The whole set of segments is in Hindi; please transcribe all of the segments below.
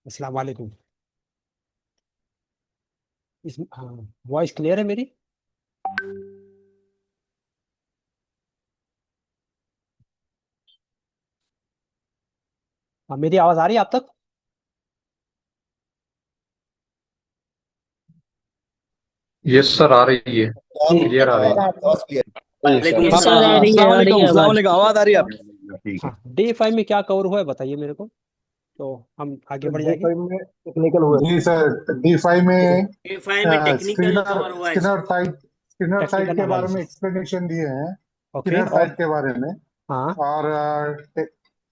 अस्सलाम वालेकुम। इस हाँ, वॉइस क्लियर है मेरी? हाँ, मेरी आवाज आ रही है आप तक? यस सर, आ रही है। क्लियर आ रही है। वालेकुम हाँ, सलाम। आ रही है, अस्सलाम आ रही वालेकुम, है अस्सलाम आवाज। वालेकुम, आवाज आ रही है आपकी? हाँ, डे 5 में क्या कवर हुआ है बताइए मेरे को, तो हम आगे बढ़ डी जाएंगे। फाइव में टेक्निकल हुआ जी सर। डी फाइव में ए5 में टेक्निकल स्क्रीनर कवर हुआ है। स्क्रीनर साइट टेक्निकल के बारे में एनालिसिस। एक्सप्लेनेशन दिए हैं। ओके, स्क्रीनर और? साइट के बारे में हाँ। और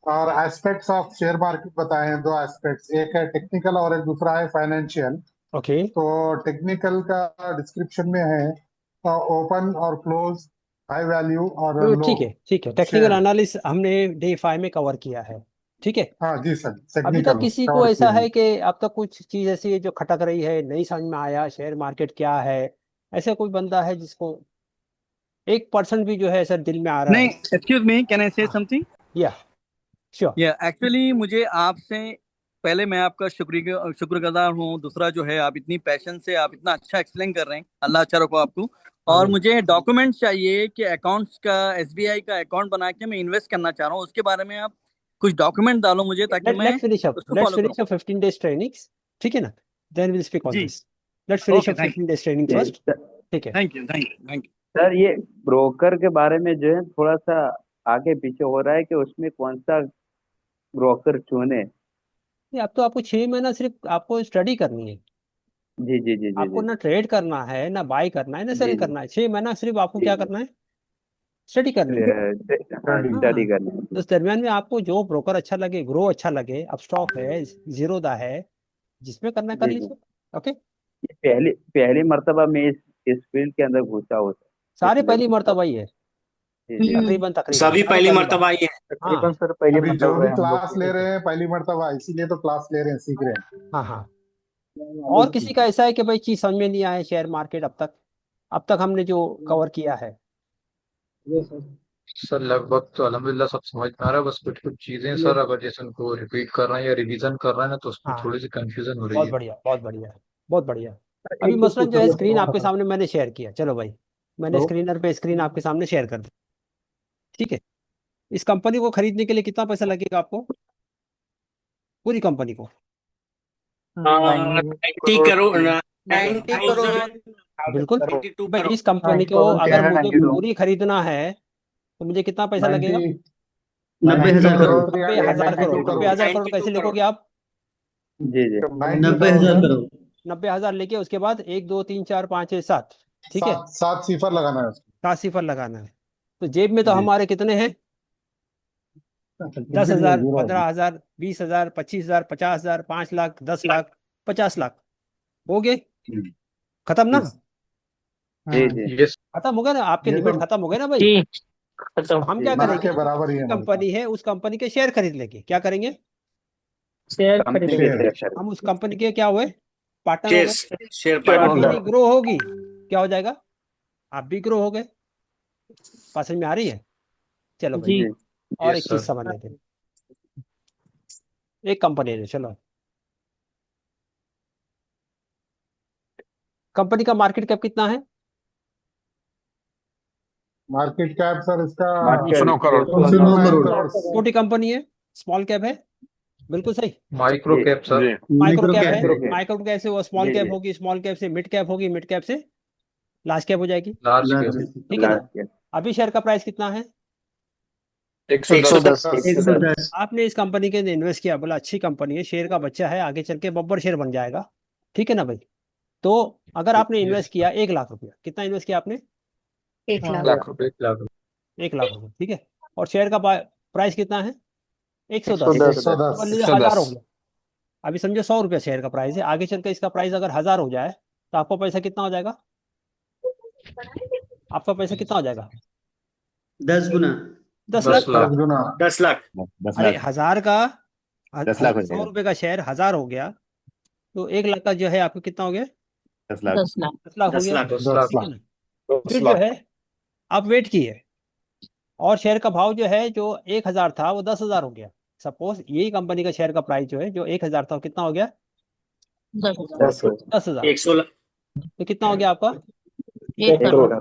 और एस्पेक्ट्स ऑफ शेयर मार्केट बताए हैं। दो एस्पेक्ट्स, एक है टेक्निकल और एक दूसरा है फाइनेंशियल। ओके, तो टेक्निकल का डिस्क्रिप्शन में है ओपन और क्लोज, हाई वैल्यू और तो लो ठीक है, ठीक है, टेक्निकल शेयर। एनालिसिस हमने डे 5 में कवर किया है। ठीक है। हाँ जी सर, अभी तक टेक्निकल किसी को कवर ऐसा किए हैं। है कि अब तक कुछ चीज ऐसी है जो खटक रही है, नहीं समझ में आया शेयर मार्केट क्या है? ऐसा कोई बंदा है जिसको 1% भी जो है सर दिल में आ रहा नहीं, है? एक्सक्यूज मी, कैन आई से हाँ, समथिंग? या श्योर। या एक्चुअली मुझे आपसे पहले मैं आपका शुक्रगुजार हूँ। दूसरा जो है, आप इतनी पैशन से आप इतना अच्छा एक्सप्लेन कर रहे हैं, अल्लाह अच्छा रखो आपको। और आमीन। मुझे डॉक्यूमेंट चाहिए कि अकाउंट्स का, एसबीआई का अकाउंट बना के मैं इन्वेस्ट करना चाह रहा हूँ, उसके बारे में आप कुछ डॉक्यूमेंट डालो मुझे, ताकि let मैं let's finish up उसको let's फॉलो करूँ। finish up 15 days trainings। ठीक है ना? Then we'll speak on जी। this। Let's finish okay, up thank 15 days training ये first। ठीक है। Thank you, thank you, thank sir, ये ब्रोकर के बारे में जो है थोड़ा सा आगे पीछे हो रहा है कि उसमें कौन सा ब्रोकर चुने। नहीं, अब तो आपको 6 महीना सिर्फ आपको स्टडी करनी है। जी जी जी जी आपको जी ना ट्रेड करना है, ना बाय करना है, ना जी सेल जी करना है। 6 महीना सिर्फ आपको जी क्या जी। करना है? स्टडी करनी है। हाँ, स्टडी। स्टडी हाँ। करनी है तो जी। इस दरमियान में आपको जो ब्रोकर अच्छा लगे, ग्रो अच्छा लगे, अब स्टॉक है, जीरोदा है, जिसमें करना है कर जी जी। लीजिए। ओके। ये पहली पहली मर्तबा मैं इस फील्ड के अंदर घुसा हूँ सर, सारे इसलिए पहली पूछा। मर्तबा ही है। जी जी जी। तकरीबन तकरीबन सभी सारे पहली पहली बार। मर्तबा आई है। हाँ, तकरीबन सर पहली अभी जो मर्तबा भी है हम लोग क्लास ले रहे हैं पहली मर्तबा, इसीलिए तो क्लास ले रहे हैं, सीख रहे हाँ, हाँ। और किसी का ऐसा है कि भाई चीज समझ में नहीं आया शेयर मार्केट अब तक हमने जो कवर किया है? हैं। सर लगभग तो अल्हम्दुलिल्लाह सब समझ में आ रहा है, बस कुछ कुछ चीजें सर अगर जैसे उनको रिपीट कर रहे हैं या रिवीजन कर रहे हैं ना, तो उसमें हाँ, थोड़ी सी कंफ्यूजन हो रही बहुत है। बढ़िया, बहुत बढ़िया, बहुत बढ़िया। अभी एक चीज मसलन जो है पूछना स्क्रीन आपके था। सामने मैंने शेयर किया, चलो भाई, मैंने हेलो। स्क्रीनर पे स्क्रीन आपके सामने शेयर कर दी। इस कंपनी को खरीदने के लिए कितना पैसा लगेगा आपको? पूरी कंपनी को? 90 90 करोड़ करोड़, की। 90 करोड़, बिल्कुल। 92 भाई करोड़। इस कंपनी को अगर मुझे 92। पूरी खरीदना है तो मुझे कितना पैसा लगेगा? 90 90,000 करोड़ करोड़। नब्बे या हजार करोड़ 92 नब्बे करोड़ हजार करोड़ 92 कैसे करोड़। लिखोगे आप? जी जी। 90 करोड़ 90,000 सर। करोड़। 90,000 लेके उसके बाद 1 2 3 4 5 6 7। ठीक है। 7 सिफर लगाना है 7 सिफर लगाना है। तो जेब में तो जी। हमारे कितने हैं? कुछ दस भी नहीं है, हजार जीरो। 15,000 20,000 25,000 50,000 5 लाख 10 लाख 50 लाख हो गए। खत्म ना? जी जी। ये खत्म हो गया ना? आपके ये लिमिट तो खत्म हो गए ना भाई? जी। तो हम जी क्या जी। ना करेंगे? के जो बराबर ही अच्छी है हमारे पास। कंपनी है उस कंपनी के शेयर खरीद लेंगे। क्या करेंगे? कंपनी के शेयर। शेयर। हम उस कंपनी के क्या हुए? पार्टनर हो गए। शेयर तो पार्टनर। कंपनी ग्रो होगी, क्या हो जाएगा? आप भी ग्रो हो गए। बात समझ में आ रही है? चलो भाई, जी। और एक यस चीज सर। समझ लेते हैं। एक कंपनी है, चलो, कंपनी का मार्केट कैप कितना है? मार्केट कैप सर इसका मार्केट 109 करोड़। छोटी कंपनी है, स्मॉल कैप है। बिल्कुल सही। माइक्रो जी कैप सर। माइक्रो कैप है। Micro cap. माइक्रो कैप से वो स्मॉल जी कैप जी। होगी, स्मॉल कैप से मिड कैप होगी, मिड कैप से लार्ज कैप हो जाएगी। Large cap. ठीक है ना? Large cap. अभी शेयर का प्राइस कितना है? 110। 110। आपने इस कंपनी के इन्वेस्ट किया, बोला अच्छी कंपनी है, शेयर का बच्चा है, आगे चल के बब्बर शेयर बन जाएगा। ठीक है ना भाई? तो अगर आपने यस इन्वेस्ट किया 1 लाख रुपया, कितना इन्वेस्ट किया आपने? 1 लाख। लाख रुपए, 1 लाख। 1 लाख रुपया, ठीक है। और शेयर का प्राइस कितना है? 110। 110। 110। समझ लीजिए 1000 हो 110। गया। अभी समझो 100 रुपया शेयर का प्राइस है, आगे चल के इसका प्राइस अगर 1000 हो जाए तो आपका पैसा कितना हो जाएगा? आपका पैसा कितना हो जाएगा? 10 गुना। 10 लाख। 10 लाख। 10 गुना। 10 लाख। 10 लाख। अरे हजार का 10 लाख हो 100 जाएगा। रुपए का शेयर 1000 हो गया, तो 1 लाख का जो है आपको कितना हो गया? 10 लाख। 10 लाख। 10 लाख हो 10 गया। लाख। 10 10 लाख। ठीक है लाख। ना? 10 फिर जो लाख। है आप वेट किए, और शेयर का भाव जो है, जो 1,000 था वो 10,000 हो गया। सपोज यही कंपनी का शेयर का प्राइस जो है, जो 1,000 था, कितना हो गया? 10,000 10,000। 116 तो कितना हो गया आपका? 1 करोड़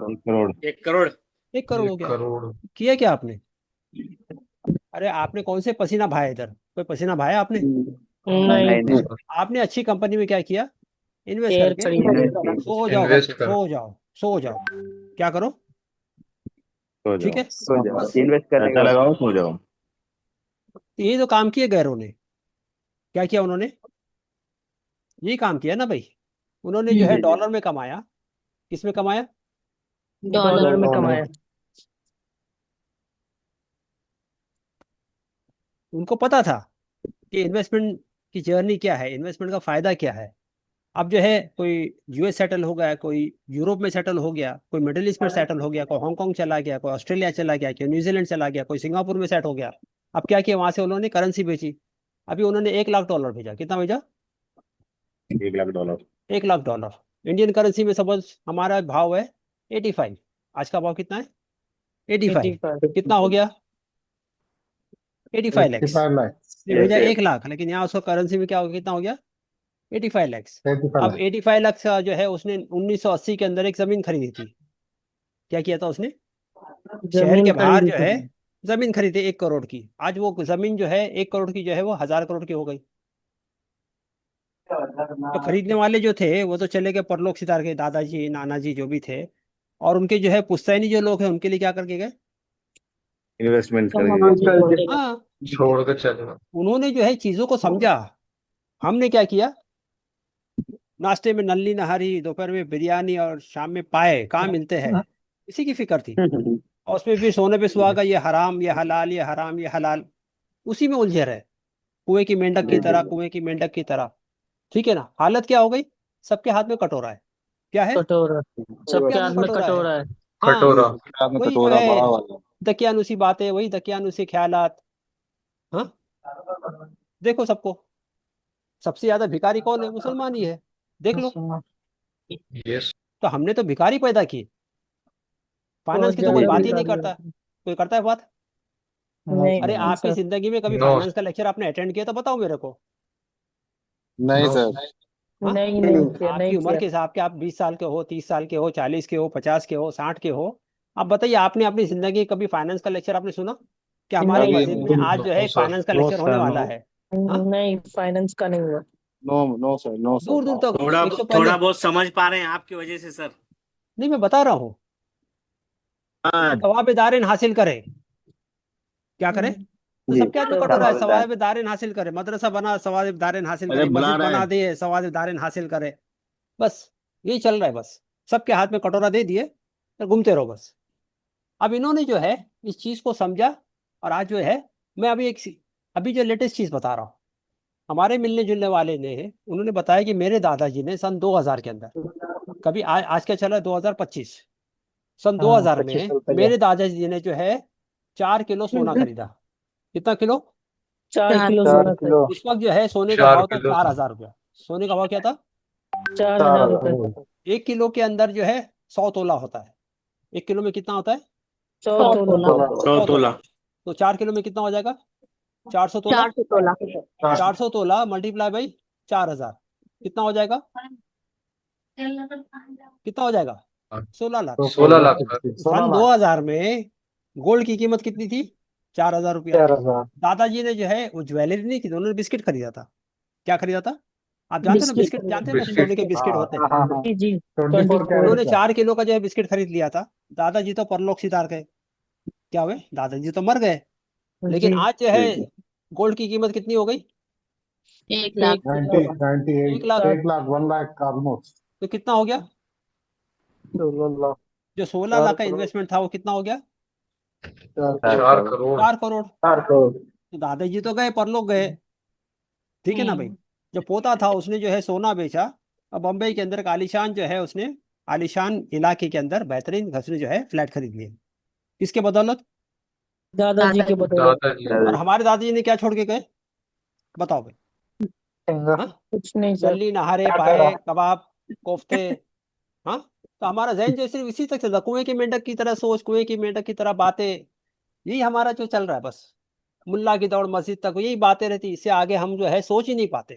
1 करोड़ 1 करोड़ हो एक गया। करोड़ किया क्या आपने? अरे आपने कौन से पसीना बहाया इधर? कोई पसीना बहाया आपने? नहीं नहीं आपने अच्छी कंपनी में क्या किया? इन्वेस्ट शेयर करके खरीद इन्वेस्ट सो जाओ, इन्वेस्ट घर पे कर सो जाओ, सो जाओ, क्या करो? ठीक है, सो जाओ, बस। इन्वेस्ट करने के बाद लगाओ सो जाओ। तो ये जो काम किए गैरों ने, क्या किया उन्होंने? ये काम किया ना भाई। उन्होंने जो है डॉलर में कमाया। किस में कमाया? डॉलर में कमाया। उनको पता था कि इन्वेस्टमेंट की जर्नी क्या है, इन्वेस्टमेंट का फायदा क्या है। अब जो है कोई यूएस सेटल हो गया, कोई यूरोप में सेटल हो गया, कोई मिडिल ईस्ट में सेटल हो गया, कोई हांगकांग चला गया, कोई ऑस्ट्रेलिया चला गया, कोई न्यूजीलैंड चला गया, कोई सिंगापुर में सेट हो गया। अब क्या किया, वहां से उन्होंने करेंसी बेची। अभी उन्होंने $1,00,000 भेजा। कितना भेजा? $1,00,000। $1,00,000 इंडियन करेंसी में सपोज हमारा भाव है 85। आज का भाव कितना है? 85। 85 कितना हो गया? 85 लैक्स। 85 लाख ये भेजा 1,00,000, लेकिन यहाँ उसका करेंसी में क्या हो गया, कितना हो गया? 85 लैक्स। 85 अब लाख 85 लाख का जो है उसने 1980 के अंदर एक जमीन खरीदी थी। क्या किया था उसने? शहर जमीन के बाहर खरीदी जो थी। है जमीन खरीदी 1 करोड़ की। आज वो जमीन जो है 1 करोड़ की जो है वो 1,000 करोड़ की हो गई। तो खरीदने वाले जो थे वो तो चले गए परलोक सिधार के, दादाजी नाना जी जो भी थे। और उनके जो है पुश्तैनी जो लोग हैं उनके लिए क्या करके गए? इन्वेस्टमेंट समाज करेंगे। के हाँ, छोड़ के चले उन्होंने जो है चीजों को समझा। हमने क्या किया? नाश्ते में नल्ली नहारी, दोपहर में बिरयानी और शाम में पाए कहाँ मिलते हैं, इसी की फिक्र थी। और उसमें भी सोने पे सुहागा, ये हराम ये हलाल, ये हराम ये हलाल, उसी में उलझे रहे, कुएं की मेंढक की तरह, कुएं की मेंढक की तरह। ठीक है ना? हालत क्या हो गई? सबके हाथ में कटोरा है। क्या है? कटोरा, सबके हाथ में कटोरा है। कटोरा है। हाँ, कटोरा वही जो है दकियानुसी बातें, वही दकियानुसी ख्यालात। हाँ, देखो सबको, सबसे ज्यादा भिखारी कौन है? मुसलमान ही है, देख लो। यस तो हमने तो भिखारी पैदा किए। फाइनेंस बहुत की तो कोई ज्यादा बात ही नहीं भिखारी करता। है। कोई करता है बात? नहीं अरे नहीं आपकी सर, जिंदगी में कभी नो फाइनेंस का लेक्चर आपने अटेंड किया तो बताओ मेरे को। नहीं नो सर हाँ, नहीं नहीं किया, आपकी नहीं उम्र किया। के हिसाब के, आप 20 साल के हो, 30 साल के हो, 40 के हो, 50 के हो, 60 के हो। आप बताइए, आपने अपनी जिंदगी कभी फाइनेंस का लेक्चर आपने सुना? कि हमारी नहीं मस्जिद में आज जो है नो एक सर फाइनेंस का नो लेक्चर होने सर वाला नो है। हाँ, नहीं फाइनेंस का नहीं हुआ। नो सर नो सर दूर दूर तक थोड़ा एक तो पहले, थोड़ा बहुत समझ पा रहे हैं आपकी वजह से सर। नहीं मैं बता रहा हूँ, सवाब दारिन हासिल करे। क्या करे? तो सबके हाथ में कटोरा है, सवाब दारिन हासिल करे। मदरसा बना, सवाब दारिन हासिल करे। मस्जिद बना दिए, सवाब दारिन हासिल करे। बस यही चल रहा है। बस सबके हाथ में कटोरा दे दिए तो घूमते रहो बस। अब इन्होंने जो है इस चीज को समझा, और आज जो है, मैं अभी जो लेटेस्ट चीज बता रहा हूँ, हमारे मिलने जुलने वाले ने, उन्होंने बताया कि मेरे दादाजी ने सन 2000 के अंदर, कभी आज क्या चला है 2025, सन 2000 में मेरे दादाजी ने जो है 4 किलो सोना खरीदा। कितना किलो? 4 किलो सोना खरीदा। उस वक्त जो है सोने का 4 भाव था किलो 4,000 रुपया। सोने का भाव क्या था? 4,000 रुपए। 1 किलो के अंदर जो है 100 तोला होता है। 1 किलो में कितना होता है? 100 तोला। 100 तोला। तो 4 किलो में कितना हो जाएगा? 400 तोला। 400 तोला मल्टीप्लाई बाई 4,000, कितना हो जाएगा? कितना हो जाएगा? 16 लाख। 16 लाख का। सन 2000 में गोल्ड की कीमत कितनी थी? 4,000 रुपया। दादाजी ने जो है वो ज्वेलरी नहीं थी, उन्होंने बिस्किट खरीदा था। क्या खरीदा था? आप जानते हो ना, बिस्किट जानते हैं ना, बिस्किट सोने के बिस्किट होते हैं। जी जी 24 उन्होंने कैरेट 4 किलो का जो है बिस्किट खरीद लिया था। दादाजी तो परलोक सिधार गए। क्या हुए? दादाजी तो मर गए। लेकिन जी। आज जो है गोल्ड की कीमत कितनी हो गई? 1 लाख 98 1 लाख। 1 लाख 1 लाख ऑलमोस्ट तो कितना हो गया? 16 लाख जो 16 लाख का इन्वेस्टमेंट था वो कितना हो गया? 4 करोड़ 4 करोड़। तो दादाजी तो गए, परलोक गए। ठीक है ना भाई? जो पोता था उसने जो है सोना बेचा, और बम्बई के अंदर एक आलीशान जो है उसने, आलीशान इलाके के अंदर बेहतरीन उसने जो है फ्लैट खरीद लिए। किसके बदौलत? दादाजी के बदौलत। दादाजी और हमारे दादाजी ने क्या छोड़ के गए? बताओ भाई। हाँ? कुछ नहीं सर। नल्ली नहारे, पाए, कबाब, कोफ्ते। हाँ, तो हमारा जहन जो सिर्फ इसी तक चलता, कुएं की मेंढक की तरह सोच, कुएं की मेंढक की तरह बातें। यही हमारा जो चल रहा है बस। मुल्ला की दौड़ मस्जिद तक, यही बातें रहती, इससे आगे हम जो है सोच ही नहीं पाते।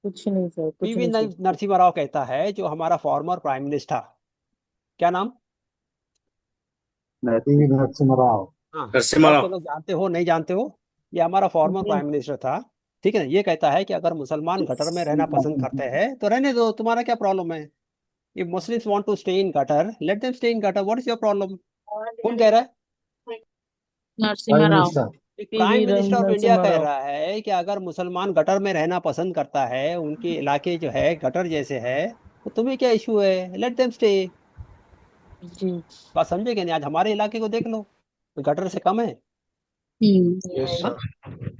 कुछ नहीं सर, कुछ पीवी नहीं सर। नरसिम्हा राव कहता है, जो हमारा फॉर्मर प्राइम मिनिस्टर, क्या नाम? पीवी नरसिम्हा राव। हाँ, नरसिम्हा बहुत राव। से लोग जानते हो, नहीं जानते हो, ये हमारा फॉर्मर प्राइम मिनिस्टर था। ठीक है ना, ये कहता है कि अगर मुसलमान गटर में रहना पसंद करते हैं तो रहने दो, तुम्हारा क्या प्रॉब्लम है? If Muslims want to stay in gutter, let them stay in gutter, what is your problem? कौन कह रहा है? Narasimha prime Rao. Minister. Prime minister of India Narasimha कह राव। रहा है कि अगर मुसलमान गटर में रहना पसंद करता है, उनके इलाके जो है गटर जैसे है, तो तुम्हें क्या इशू है? Let them stay. जी। बात समझे कि नहीं? आज हमारे इलाके को देख लो, तो गटर से कम है? यस हाँ? सर।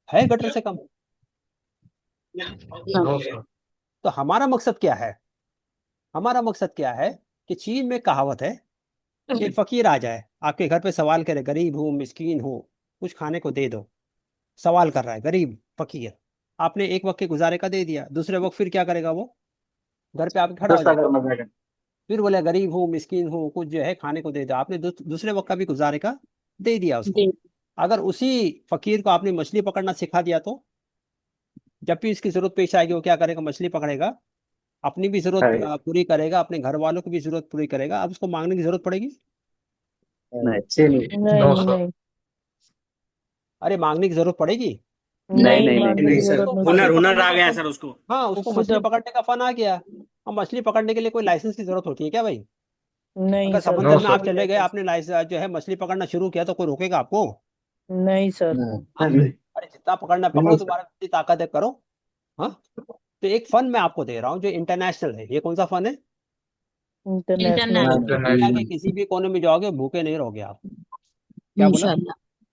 है गटर से कम? No sir. तो हमारा मकसद क्या है? हमारा मकसद क्या है कि चीन में कहावत है, एक फकीर आ जाए आपके घर पे, सवाल करे, गरीब हूँ, मिस्कीन हूँ, कुछ खाने को दे दो। सवाल कर रहा है गरीब फकीर, आपने एक वक्त के गुजारे का दे दिया, दूसरे वक्त फिर क्या करेगा वो? घर पे आके खड़ा हो जाएगा, फिर बोले गरीब हूँ, मिस्कीन हूँ, कुछ जो है खाने को दे दो। आपने दूसरे वक्त का भी गुजारे का दे दिया उसको। जी। अगर उसी फकीर को आपने मछली पकड़ना सिखा दिया, तो जब भी इसकी जरूरत पेश आएगी वो क्या करेगा? मछली पकड़ेगा, अपनी भी जरूरत पूरी करेगा, अपने घर वालों की भी जरूरत पूरी करेगा। अब उसको मांगने की जरूरत पड़ेगी? नहीं नो सर। नहीं अरे मांगने की जरूरत पड़ेगी? नहीं, मांगने नहीं की सर, जरूरत नहीं हुनर सर। हुनर आ गया सर उसको। हाँ, वो उसको खुद मछली पकड़ने का फन आ गया। और मछली पकड़ने के लिए कोई लाइसेंस की जरूरत होती है क्या भाई? नहीं अगर सर, समंदर नो में आप सर। चले गए, आपने लाइसेंस जो है मछली पकड़ना शुरू किया, तो कोई रोकेगा आपको? नहीं सर। हाँ? अरे जितना पकड़ना है पकड़ो, तुम्हारा जितनी ताकत है करो। हाँ, तो एक फन मैं आपको दे रहा हूँ जो इंटरनेशनल है। ये कौन सा फन है? इंटरनेशनल। दुनिया के किसी भी कोने में जाओगे, भूखे नहीं रहोगे आप। क्या बोला?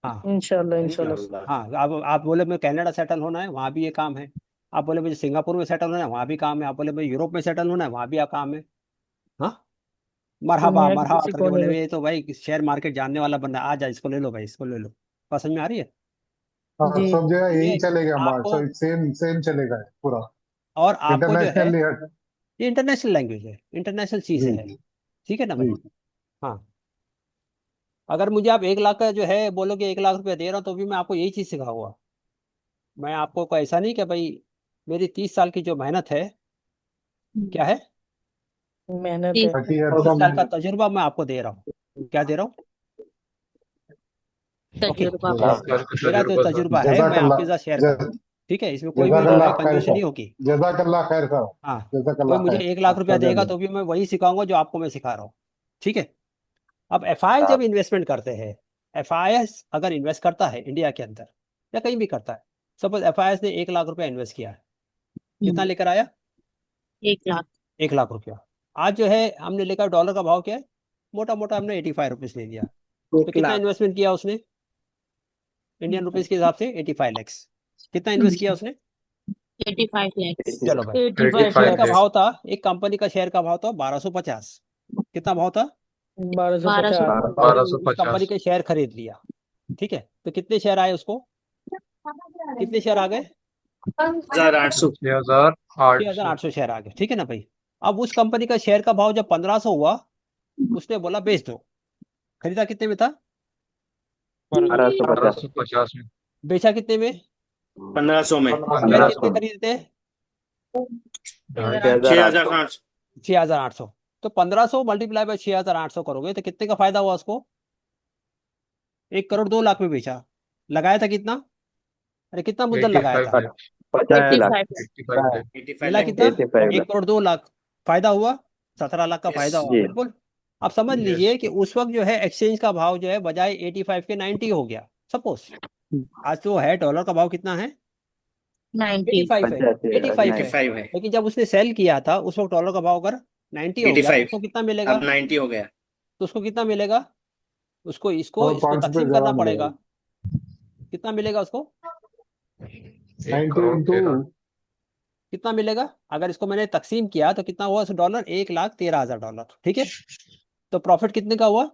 हाँ। इंशाल्लाह इंशाल्लाह। हाँ, आप बोले मुझे कनाडा सेटल होना है, वहां भी ये काम है। आप बोले मुझे सिंगापुर में सेटल होना है, वहां भी काम है। आप बोले मुझे यूरोप में सेटल होना है, वहां भी काम है। हाँ, मरहबा दुनिया के मरहबा किसी करके कोने में। बोले, ये तो भाई शेयर मार्केट जानने वाला बंदा, आ जा, इसको ले लो भाई, इसको ले लो। बात समझ में आ रही है? हाँ, जी। सब जगह ये यही चलेगा, आपको, सेम सेम चलेगा पूरा। और आपको जो है, इंटरनेशनली। ये इंटरनेशनल लैंग्वेज है, इंटरनेशनल चीजें जी है। जी ठीक है ना भाई? जी। हाँ, अगर मुझे आप 1 लाख का जो है बोलोगे, 1 लाख रुपया दे रहा हूँ, तो भी मैं आपको यही चीज सिखाऊंगा। मैं आपको कोई ऐसा नहीं कि भाई, मेरी 30 साल की जो मेहनत है, क्या है, मेहनत है। 30 years 30 का साल का तजुर्बा मैं आपको दे रहा हूँ। क्या दे रहा हूँ? ओके, मेरा जो तजुर्बा है मैं जज़ाकल्लाह। आपके साथ शेयर कर रहा हूँ। ठीक है, इसमें कोई भी जो है जज़ाकल्लाह खैर कंजूसी का। नहीं होगी। जज़ाकल्लाह खैर का। हाँ, कोई जज़ाकल्लाह मुझे खैर। 1 लाख रुपया अच्छा देगा चलिए। तो भी मैं वही सिखाऊंगा जो आपको मैं सिखा रहा हूँ। ठीक है? अब एफआईआई जब इन्वेस्टमेंट करते हैं, एफआईआई अगर इन्वेस्ट करता है इंडिया के अंदर या कहीं भी करता है, सपोज एफआईआई ने 1 लाख रुपया इन्वेस्ट किया है, कितना लेकर आया? 1 लाख। 1 लाख रुपया। आज जो है हमने लेकर, डॉलर का भाव क्या है? मोटा मोटा हमने 85 रुपीज ले लिया, तो कितना इन्वेस्टमेंट किया उसने? इंडियन रुपीज के हिसाब से 85 लाख। कितना इन्वेस्ट किया उसने? 85 लाख। चलो भाई, 85 शेयर का लाख। भाव था, एक कंपनी का शेयर का भाव था 1250। कितना भाव था? 1250। आपने उस 1250। कंपनी के शेयर खरीद लिया। ठीक है, तो कितने शेयर आए उसको? कितने शेयर आ गए? 1800। 6800। 6800 शेयर आ गए। ठीक है ना भाई? अब उस कंपनी का शेयर का भाव जब 1500 हुआ, उसने बोला बेच दो। खरीदा कितने में था? 1250 में। बेचा कितने में? 1500 में। शेयर 1500 कितने में। खरीदते? 6800। 6800। तो 1500 मल्टीप्लाई बाय 6800 करोगे तो कितने का फायदा हुआ उसको? 1 करोड़ 2 लाख में बेचा। लगाया था कितना? अरे कितना मुद्दल लगाया 85 था? लाख। 85 लाख। 85 लाख। 85 मिला लाख। कितना? 85 1 करोड़ 2 लाख। फायदा हुआ 17 लाख का फायदा यस। हुआ, बिल्कुल। अब समझ यस। लीजिए कि उस वक्त जो है एक्सचेंज का भाव जो है बजाय 85 के 90 हो गया सपोज। आज तो है, डॉलर का भाव कितना है? 90। 85 है, 85 है। 85 है। लेकिन जब उसने सेल किया था उस वक्त डॉलर का भाव अगर 90 हो गया, तो 85। उसको कितना मिलेगा? अब 90 हो गया। तो उसको कितना मिलेगा? उसको इसको और इसको 5 रुपये तकसीम ज्यादा करना मिलेगा। पड़ेगा। कितना मिलेगा उसको? 1 करोड़ 13। कितना मिलेगा? अगर इसको मैंने तकसीम किया तो कितना हुआ? Dollar 1,13,000 dollar. ठीक है, तो प्रॉफिट कितने का हुआ?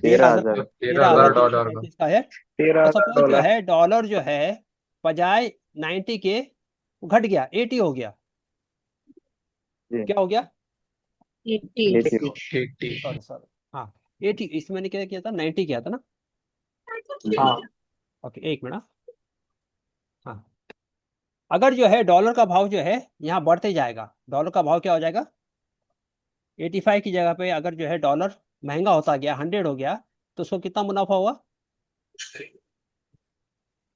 13,000। 13,000 डॉलर का। 13,335 का है। तो सपोज जो है डॉलर जो है बजाय 90 के घट गया, 80 हो गया। जी। क्या हो गया? 80। 80। सॉरी सॉरी, हाँ, 80, इसमें मैंने क्या किया था, 90 किया था ना। हाँ ओके, एक मिनट। हाँ, अगर जो है डॉलर का भाव जो है यहाँ बढ़ते जाएगा, डॉलर का भाव क्या हो जाएगा, 85 की जगह पे अगर जो है डॉलर महंगा होता गया, 100 हो गया, तो उसको कितना मुनाफा हुआ,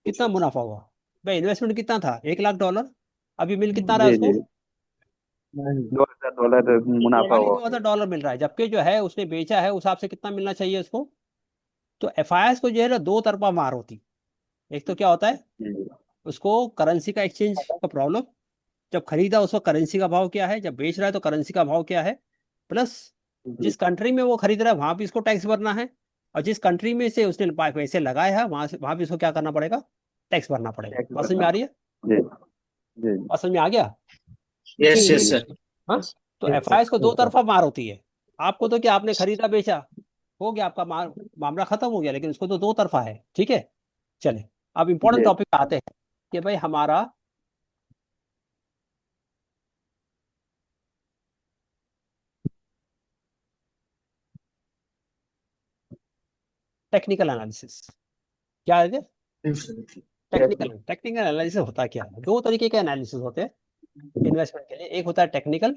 कितना मुनाफा हुआ भाई? इन्वेस्टमेंट कितना था, $1,00,000, अभी मिल कितना रहा है जी उसको, जी $2,000 मुनाफा खाली हुआ। $2,000 मिल रहा है, जबकि जो है उसने बेचा है उस हिसाब से कितना मिलना चाहिए उसको। तो एफआईएस को जो है ना दो तरफा मार होती। एक तो क्या होता है, जी उसको करेंसी का एक्सचेंज का प्रॉब्लम, जब खरीदा उसको करेंसी का भाव क्या है, जब बेच रहा है तो करेंसी का भाव क्या है, प्लस जी जिस कंट्री में वो खरीद रहा है वहां भी इसको टैक्स भरना है, और जिस कंट्री में से उसने पैसे लगाए हैं वहां भी इसको क्या करना पड़ेगा, टैक्स भरना पड़ेगा। टैक्स बात समझ में भरना। आ रही है, जी जी बात समझ में आ गया। यस जी यस सर। हाँ, तो एफआईएस को दो तरफा मार होती है। आपको तो क्या, आपने खरीदा बेचा, हो गया आपका मामला खत्म हो गया, लेकिन उसको तो दो तरफा है। ठीक है, चले अब इंपॉर्टेंट जी टॉपिक पे आते हैं कि भाई हमारा टेक्निकल एनालिसिस क्या है। टेक्निकल एनालिसिस होता क्या है, दो तरीके के एनालिसिस होते हैं इन्वेस्टमेंट के लिए, एक होता है टेक्निकल,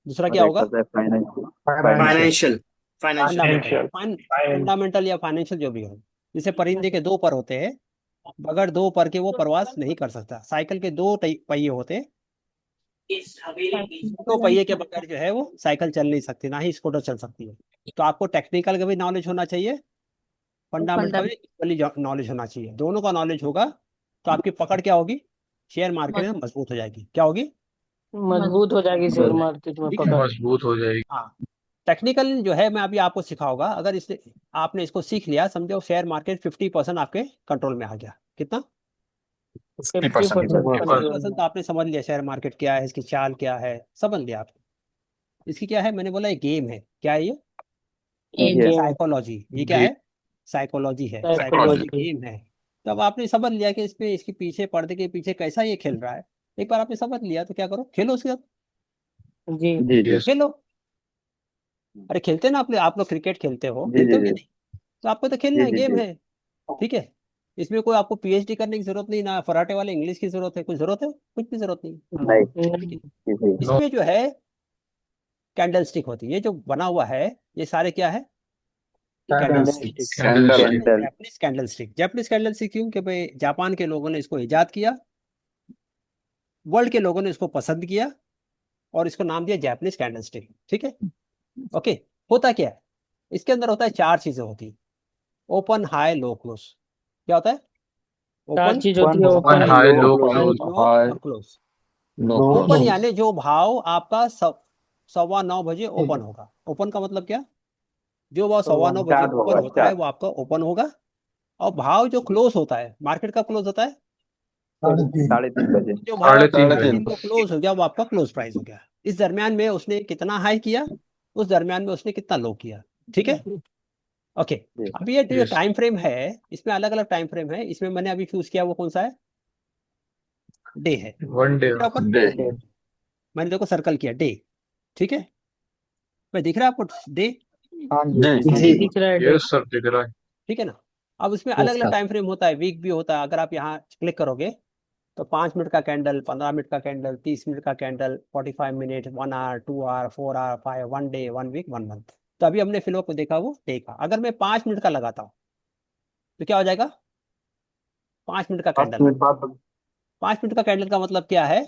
दूसरा और क्या एक होगा, होता है financial. Financial financial fundamental. Fundamental या फाइनेंशियल जो भी हो, जैसे परिंदे के दो पर होते हैं, बगैर दो पर के वो प्रवास नहीं कर सकता। साइकिल के दो पहिए होते हैं, दो पहिए के बगैर जो है वो साइकिल चल नहीं सकती, ना ही स्कूटर चल सकती है। तो आपको टेक्निकल का भी नॉलेज होना चाहिए, फंडामेंटल का भी इक्वली नॉलेज होना चाहिए। दोनों का नॉलेज होगा तो आपकी पकड़ क्या होगी, शेयर मार्केट में मजबूत हो जाएगी। क्या होगी, मजबूत हो जाएगी शेयर मार्केट में ठीक है। पकड़। मजबूत हो जाएगी। हाँ, टेक्निकल जो है मैं अभी आपको सिखाऊंगा, अगर इसने आपने इसको सीख लिया, समझो शेयर मार्केट 50% आपके कंट्रोल में आ गया। कितना, 50% 50% तो आपने समझ लिया शेयर मार्केट क्या है, इसकी चाल क्या है, समझ लिया आपने। इसकी क्या है, मैंने बोला ये गेम है, क्या है ये, एक जी गेम साइकोलॉजी। ये क्या गे- है, साइकोलॉजी है, साइकोलॉजी साइकोलॉजी। गेम है। तो अब आपने समझ लिया कि इसमें, इसके पीछे, पर्दे के पीछे कैसा ये खेल रहा है। एक बार आपने समझ लिया तो क्या करो, खेलो उसके साथ, जी जी जी यस खेलो। अरे खेलते ना आप लोग क्रिकेट खेलते हो, जी खेलते जी हो कि जी नहीं, तो आपको तो खेलना जी है, जी गेम जी है। ठीक है, इसमें कोई आपको पीएचडी करने की जरूरत नहीं, ना फराटे वाले इंग्लिश की जरूरत है, कुछ जरूरत है, कुछ भी जरूरत नहीं। नहीं ठीक है, जी जी नो इसमें जो है कैंडल स्टिक होती है, ये जो बना हुआ है ये सारे क्या है, candle stick. Candle stick. Candle. Japanese candle stick, Japanese candle stick क्यों, कि भाई जापान के लोगों ने इसको इजाद किया, वर्ल्ड के लोगों ने इसको पसंद किया, और इसको नाम दिया जापानीज कैंडल स्टिक। ठीक है, ओके। होता क्या है, इसके अंदर होता है चार चीजें होती, ओपन, हाई, लो, क्लोज। क्या होता है, चार ओपन, चीज होती है, one open, high low high, close. Low और क्लोज। ओपन यानी जो भाव आपका 9:15 बजे ओपन होगा। ओपन का मतलब क्या, जो भाव 9:15 बजे स्टार्ट ओपन होगा होता है स्टार्ट। वो आपका ओपन होगा। और भाव जो क्लोज होता है, मार्केट का क्लोज होता है, 3:30 बजे। जो भाव 3:30 3 को क्लोज हो गया वो आपका क्लोज प्राइस हो गया। इस दरमियान में उसने कितना हाई किया, उस दरमियान में उसने कितना लो किया। ठीक है, ओके। जी अब ये जो यस टाइम फ्रेम है, इसमें अलग अलग टाइम फ्रेम है, इसमें मैंने अभी चूज किया वो कौन सा है, डे है। One day. मेरा ऊपर मैंने देखो सर्कल किया डे। ठीक है, मैं दिख रहा है आपको डे, जी दिख रहा है डे। यस सर दिख रहा है। ठीक है ना। अब उसमें अलग अलग टाइम फ्रेम होता है, वीक भी होता है। अगर आप यहाँ क्लिक करोगे तो 5 मिनट का कैंडल, 15 मिनट का कैंडल, 30 मिनट का candle, 45 minute, 1 hour, 2 hour, 4 hour, 5, 1 day, 1 week, 1 month. तो अभी हमने फिलहाल को देखा वो डे का। अगर मैं 5 मिनट का लगाता हूँ तो क्या हो जाएगा, 5 मिनट का कैंडल। 5 मिनट का कैंडल का मतलब क्या है,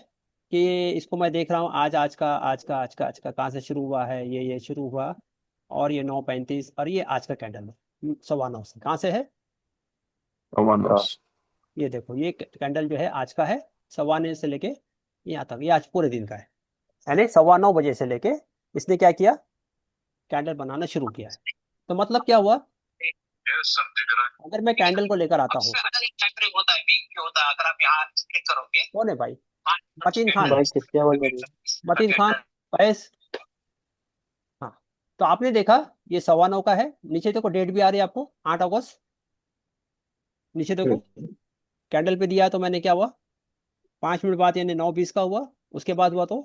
कि इसको मैं देख रहा हूँ आज का कहाँ से शुरू हुआ है, ये शुरू हुआ, और ये 9:35, और ये आज का कैंडल है 9:15 से। कहाँ से है, ये देखो, ये कैंडल जो है आज का है, 9:15 से लेके यहाँ तक, ये आज पूरे दिन का है। यानी 9:15 बजे से लेके इसने क्या किया, कैंडल बनाना शुरू किया है। तो मतलब क्या हुआ, यस सर दिख रहा है। अगर मैं कैंडल को लेकर आता हूँ, होता है वीक भी होता है। अगर आप यहाँ क्लिक करोगे कौन है भाई, मतीन खान, भाई किसकी आवाज आ रही है? मतीन खान, फैज। हाँ, तो आपने देखा ये 9:15 का है। नीचे देखो डेट भी आ रही है आपको, 8 अगस्त। नीचे देखो कैंडल पे दिया है, तो मैंने क्या हुआ, 5 मिनट बाद यानी 9:20 का हुआ। उसके बाद हुआ तो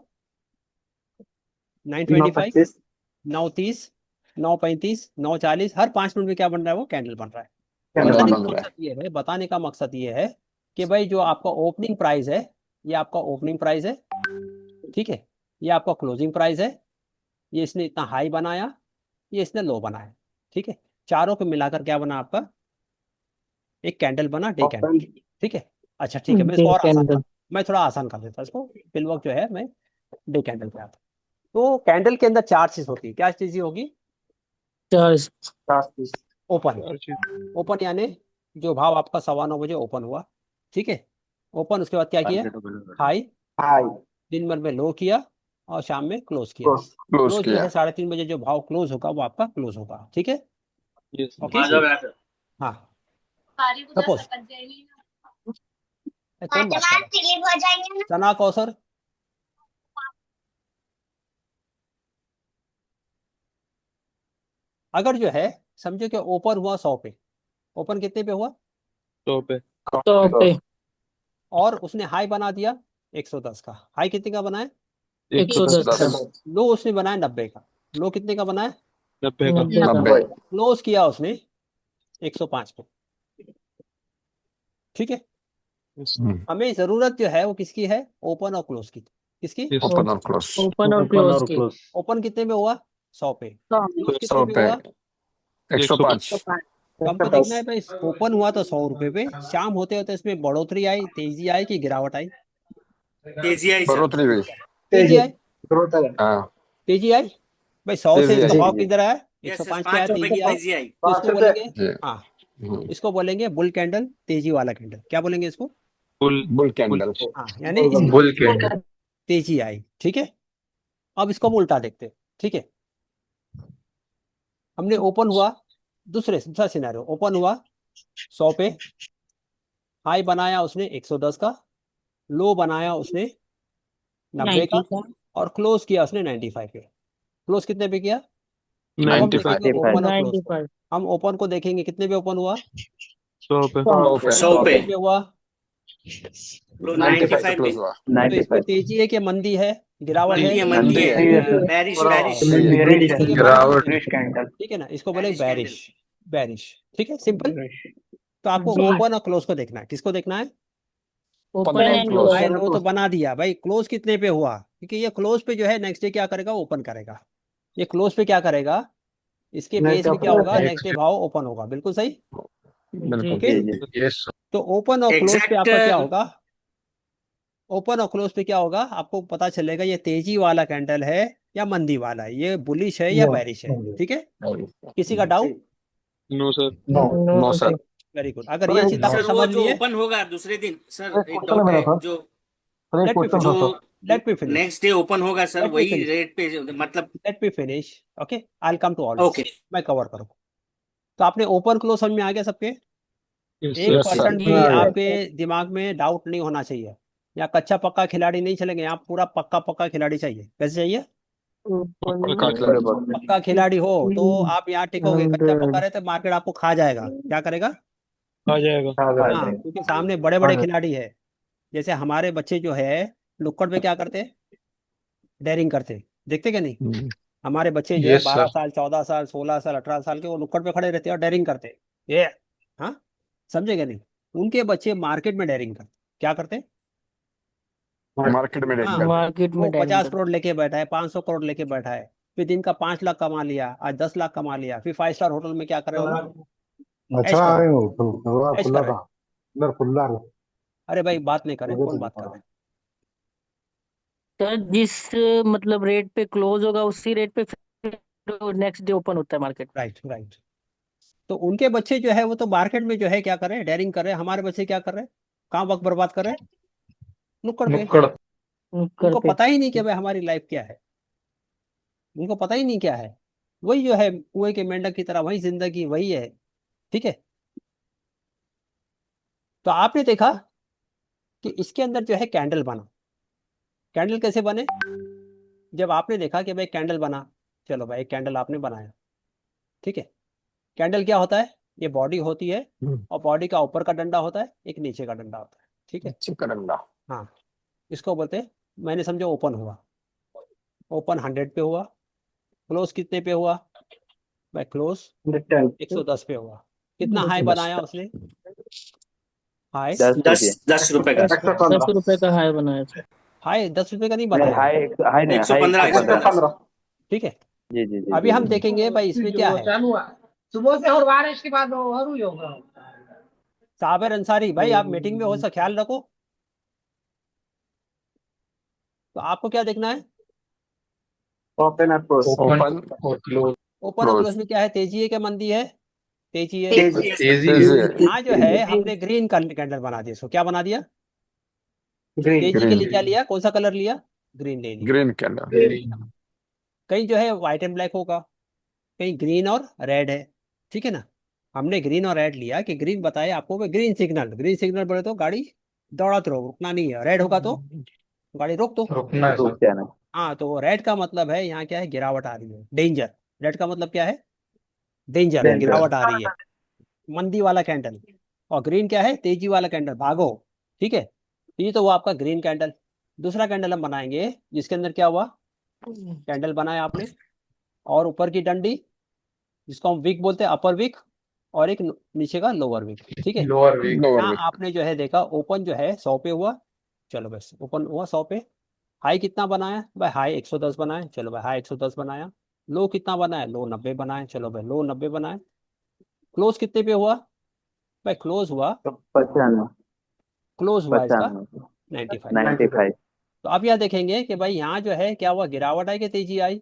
9:25, 9:30, 9:35, 9:40, हर 5 मिनट में क्या बन रहा है, वो कैंडल बन रहा है। बताने का मकसद ये है कि भाई जो आपका ओपनिंग प्राइस है, ये आपका ओपनिंग प्राइस है, ठीक है, ये आपका क्लोजिंग प्राइस है, ये इसने इतना हाई बनाया, ये इसने लो बनाया, ठीक है, चारों को मिलाकर क्या बना आपका, एक कैंडल बना, डे कैंडल, ठीक है। अच्छा ठीक है, मैं इसको और आसान कर, मैं थोड़ा आसान कर देता हूं इसको, फिल वक्त जो है मैं डे कैंडल पे आता हूं। तो कैंडल के अंदर 4 चीज होती है, क्या चीज होगी, ओपन, ओपन यानी जो भाव आपका 9:15 बजे ओपन हुआ, ठीक है, ओपन, उसके बाद क्या किया, हाई, दिन भर में लो किया, और शाम में क्लोज किया, क्लोज जो है 3:30 बजे जो भाव क्लोज होगा वो आपका क्लोज होगा, ठीक है, ओके। हाँ, सपोज कौन बात कर रहा है? सना कौसर, अगर जो है समझो कि ओपन हुआ 100 पे, ओपन कितने पे हुआ, 100 पे, और उसने हाई बना दिया 110 का, हाई कितने का बनाया, 110 लो उसने बनाया 90 का, लो कितने का बनाया, 90 क्लोज किया उसने 105 पे, ठीक है। हमें जरूरत जो है वो किसकी है, ओपन और क्लोज की, किसकी, ओपन और क्लोज की। ओपन कितने में हुआ, 100 पे, क्लोज कितने पे हुआ, 105 हमको देखना है भाई, ओपन हुआ तो 100 रुपए पे, शाम होते होते इसमें बढ़ोतरी आई, तेजी आई कि गिरावट आई, तेजी आई सर। बढ़ोतरी हुई। तेजी आई, हाँ, तेजी आई भाई, 100 से तेजी इसका आई। भाव किधर आया, यस 105 पे आया, 5 रुपए की तेजी आई, तेजी आई। तो इसको बोलेंगे, जी। हाँ, इसको बोलेंगे बुल कैंडल, तेजी वाला कैंडल, क्या बोलेंगे इसको, बुल कैंडल। हाँ, यानी इसमें बुल कैंडल। तेजी आई, ठीक है। अब इसको हम उल्टा देखते हैं, ठीक है, हमने ओपन हुआ, दूसरा सिनेरियो, ओपन हुआ 100 पे, हाई बनाया उसने 110 का, लो बनाया उसने 90 का, और क्लोज किया उसने 95 पे, क्लोज कितने पे किया, अब हम देखेंगे ओपन और क्लोज को, हम ओपन को देखेंगे कितने पे ओपन हुआ, 100 पे, 100 पे, कितने पे हुआ, 95 पे। क्लोज हुआ। तो इसमें तेजी है कि मंदी है, गिरावट मंदी है, है, मंदी है, बैरिश बैरिश। गिरावट। ठीक है ना, इसको बोले Bearish बैरिश, बैरिश, ठीक है, सिंपल। तो आपको जी। ओपन और क्लोज को देखना है, किसको देखना है, open and close। High low तो बना दिया भाई, क्लोज कितने पे हुआ, क्योंकि ये क्लोज पे जो है नेक्स्ट डे क्या करेगा, ओपन करेगा, ये क्लोज पे क्या करेगा, इसके बेस में क्या होगा, नेक्स्ट डे भाव ओपन होगा, बिल्कुल सही, बिल्कुल। ओके। यस तो ओपन और क्लोज पे एग्जैक्ट आपका क्या होगा, ओपन और क्लोज पे क्या होगा, आपको पता चलेगा ये तेजी वाला कैंडल है या मंदी वाला है, ये बुलिश है या बैरिश है, ठीक है। किसी का doubt, no sir. No sir. Very good, अगर ये चीज आपको सर वो समझ जो लिए, ओपन होगा दूसरे दिन, सर एक डाउट है, जो लेट मी जो फिनिश, नेक्स्ट डे ओपन होगा सर Let me वही finish. रेट पे, मतलब let me finish, okay, I come to all okay. मैं कवर करूँ। तो आपने ओपन क्लोज समझ में आ गया सबके, यस 1% सर। भी आपके दिमाग में डाउट नहीं होना चाहिए, या कच्चा पक्का खिलाड़ी नहीं चलेंगे, यहाँ पूरा पक्का पक्का खिलाड़ी चाहिए, कैसे चाहिए, पक्का खिलाड़ी हो तो आप यहाँ टिकोगे, कच्चा पक्का रहे तो मार्केट आपको खा जाएगा, क्या करेगा, आ जाएगा। हाँ, क्योंकि सामने बड़े बड़े खिलाड़ी है, जैसे हमारे बच्चे जो है नुक्कड़ पे क्या करते हैं, डेयरिंग करते हैं, देखते क्या नहीं, हमारे बच्चे जो है यस 12 सर। साल 14 साल 16 साल 18 साल के, वो नुक्कड़ पे खड़े रहते हैं और डेयरिंग करते हैं, ये, हाँ, समझेगा नहीं, उनके बच्चे मार्केट में डेयरिंग करते, क्या करते हैं, मार्केट में हाँ, मार्केट वो में 50 करोड़ लेके बैठा है, 500 करोड़ लेके बैठा है, फिर दिन का 5 लाख कमा लिया, आज 10 लाख कमा लिया, फिर 5 स्टार होटल में क्या कर रहे हो, ऐश कर रहे हो, ऐश कर रहे हो। अरे भाई बात नहीं करें, कौन बात कर रहे हैं, सर जिस मतलब रेट पे क्लोज होगा उसी रेट पे नेक्स्ट डे ओपन होता है मार्केट। Right right. तो उनके बच्चे जो है वो तो मार्केट में जो है क्या कर रहे हैं, डेयरिंग कर रहे हैं, हमारे बच्चे क्या कर रहे हैं, कहाँ वक्त बर्बाद कर रहे हैं, नुक्कड़ पे, नुक्कड़। उनको पता ही नहीं कि भाई हमारी लाइफ क्या है, उनको पता ही नहीं क्या है, वही जो है कुएं के मेंढक की तरह, वही जिंदगी वही है, ठीक है। तो आपने देखा कि इसके अंदर जो है कैंडल बना, कैंडल कैसे बने, जब आपने देखा कि भाई कैंडल बना, चलो भाई एक कैंडल आपने बनाया, ठीक है, कैंडल क्या होता है, ये बॉडी होती है, और बॉडी का ऊपर का डंडा होता है, एक नीचे का डंडा होता है, ठीक है, करंडा। हाँ, इसको बोलते हैं, मैंने समझो ओपन हुआ, ओपन 100 पे हुआ, क्लोज कितने पे हुआ, बाय क्लोज 110 पे हुआ। कितना हाई बनाया उसने? हाई 10 रुपए का 10 रुपए का हाई बनाया था। हाई 10 रुपए का नहीं नहीं, बनाया, हाई हाई नहीं, हाई 115 115। ठीक है। जी जी जी अभी जी हम जी। देखेंगे भाई इसमें क्या है। सुबह से और बारिश के बाद और ही होगा। साबिर अंसारी भाई, आप मीटिंग में हो, सा ख्याल रखो। तो आपको क्या देखना है? ओपन और क्लोज। ओपन ओपन और क्लोज। ओपन और क्लोज क्लोज में क्या है? तेजी है क्या मंदी है? तेजी है। तेजी है सर। तेजी तेजी है यहाँ जो है हमने ग्रीन कैंडल बना दिया, इसको क्या बना दिया? तेजी के ग्रीन लिए क्या लिया? कौन सा कलर लिया? ग्रीन ले लिया। ग्रीन कैंडल ग्रीन कहीं जो है व्हाइट एंड ब्लैक होगा, कहीं ग्रीन और रेड है, ठीक है ना। हमने ग्रीन और रेड लिया कि ग्रीन बताए आपको ग्रीन सिग्नल, ग्रीन सिग्नल बोले तो गाड़ी दौड़ाते रहो, रुकना नहीं है। रेड होगा तो गाड़ी रोक दो। रुकना है रुक सर। जाना। हाँ, तो रेड का मतलब है यहाँ क्या है? गिरावट आ रही है, डेंजर। रेड का मतलब क्या है? Danger, Danger। गिरावट आ रही है, मंदी वाला कैंडल। और ग्रीन क्या है? तेजी वाला कैंडल, भागो, ठीक है। ये तो वो आपका ग्रीन कैंडल। दूसरा कैंडल हम बनाएंगे जिसके अंदर क्या हुआ? कैंडल बनाया आपने और ऊपर की डंडी, जिसको हम विक बोलते हैं, अपर विक, और एक नीचे का लोअर विक, ठीक है। लोअर वीक लोअर यहाँ विक आपने जो है देखा ओपन जो है 100 पे हुआ, चलो बस ओपन हुआ 100 पे। हाई कितना बनाया भाई? हाई 110 बनाए, चलो भाई हाई 110 बनाया। लो कितना बनाया? लो 90 बनाए, चलो भाई लो 90 बनाए। क्लोज कितने पे हुआ भाई? क्लोज हुआ, 95। क्लोज हुआ इसका 95। 95। 95। तो अब यहाँ देखेंगे कि भाई यहाँ जो है क्या हुआ? गिरावट आई कि तेजी आई?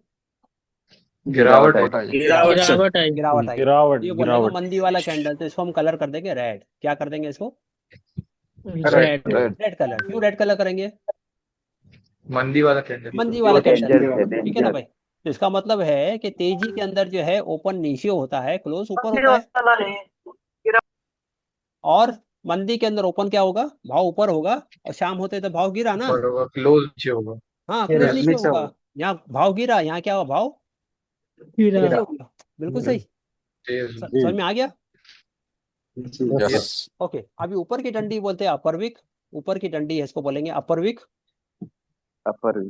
गिरावट है। आई गिरावट सर। गिरावट आई। गिरावट आई। ये बोलेगा मंदी वाला कैंडल, तो इसको हम कलर कर देंगे रेड। क्या कर देंगे इसको? रेड। Red red colour. क्यों रेड कलर करेंगे? मंदी वाला कैंडल। मंदी वाला कैंडल, डेंजर है, ठीक है ना डेंजर। भाई। तो इसका मतलब है कि तेजी के अंदर जो है ओपन नीचे होता है, क्लोज ऊपर होता है। और मंदी के अंदर ओपन क्या होगा? भाव ऊपर होगा, और शाम होते तो भाव गिरा ना। ऊपर होगा, क्लोज नीचे होगा। हाँ, क्लोज नीचे होगा। यहाँ भाव गिरा, यहाँ क्या हुआ? भाव तेजी हो गया। बिल्कुल सही। तेज समझ में आ गया? यस ओके, अभी ऊपर की डंडी बोलते हैं अपर विक। ऊपर की डंडी है, इसको बोलेंगे अपर विक। अपर।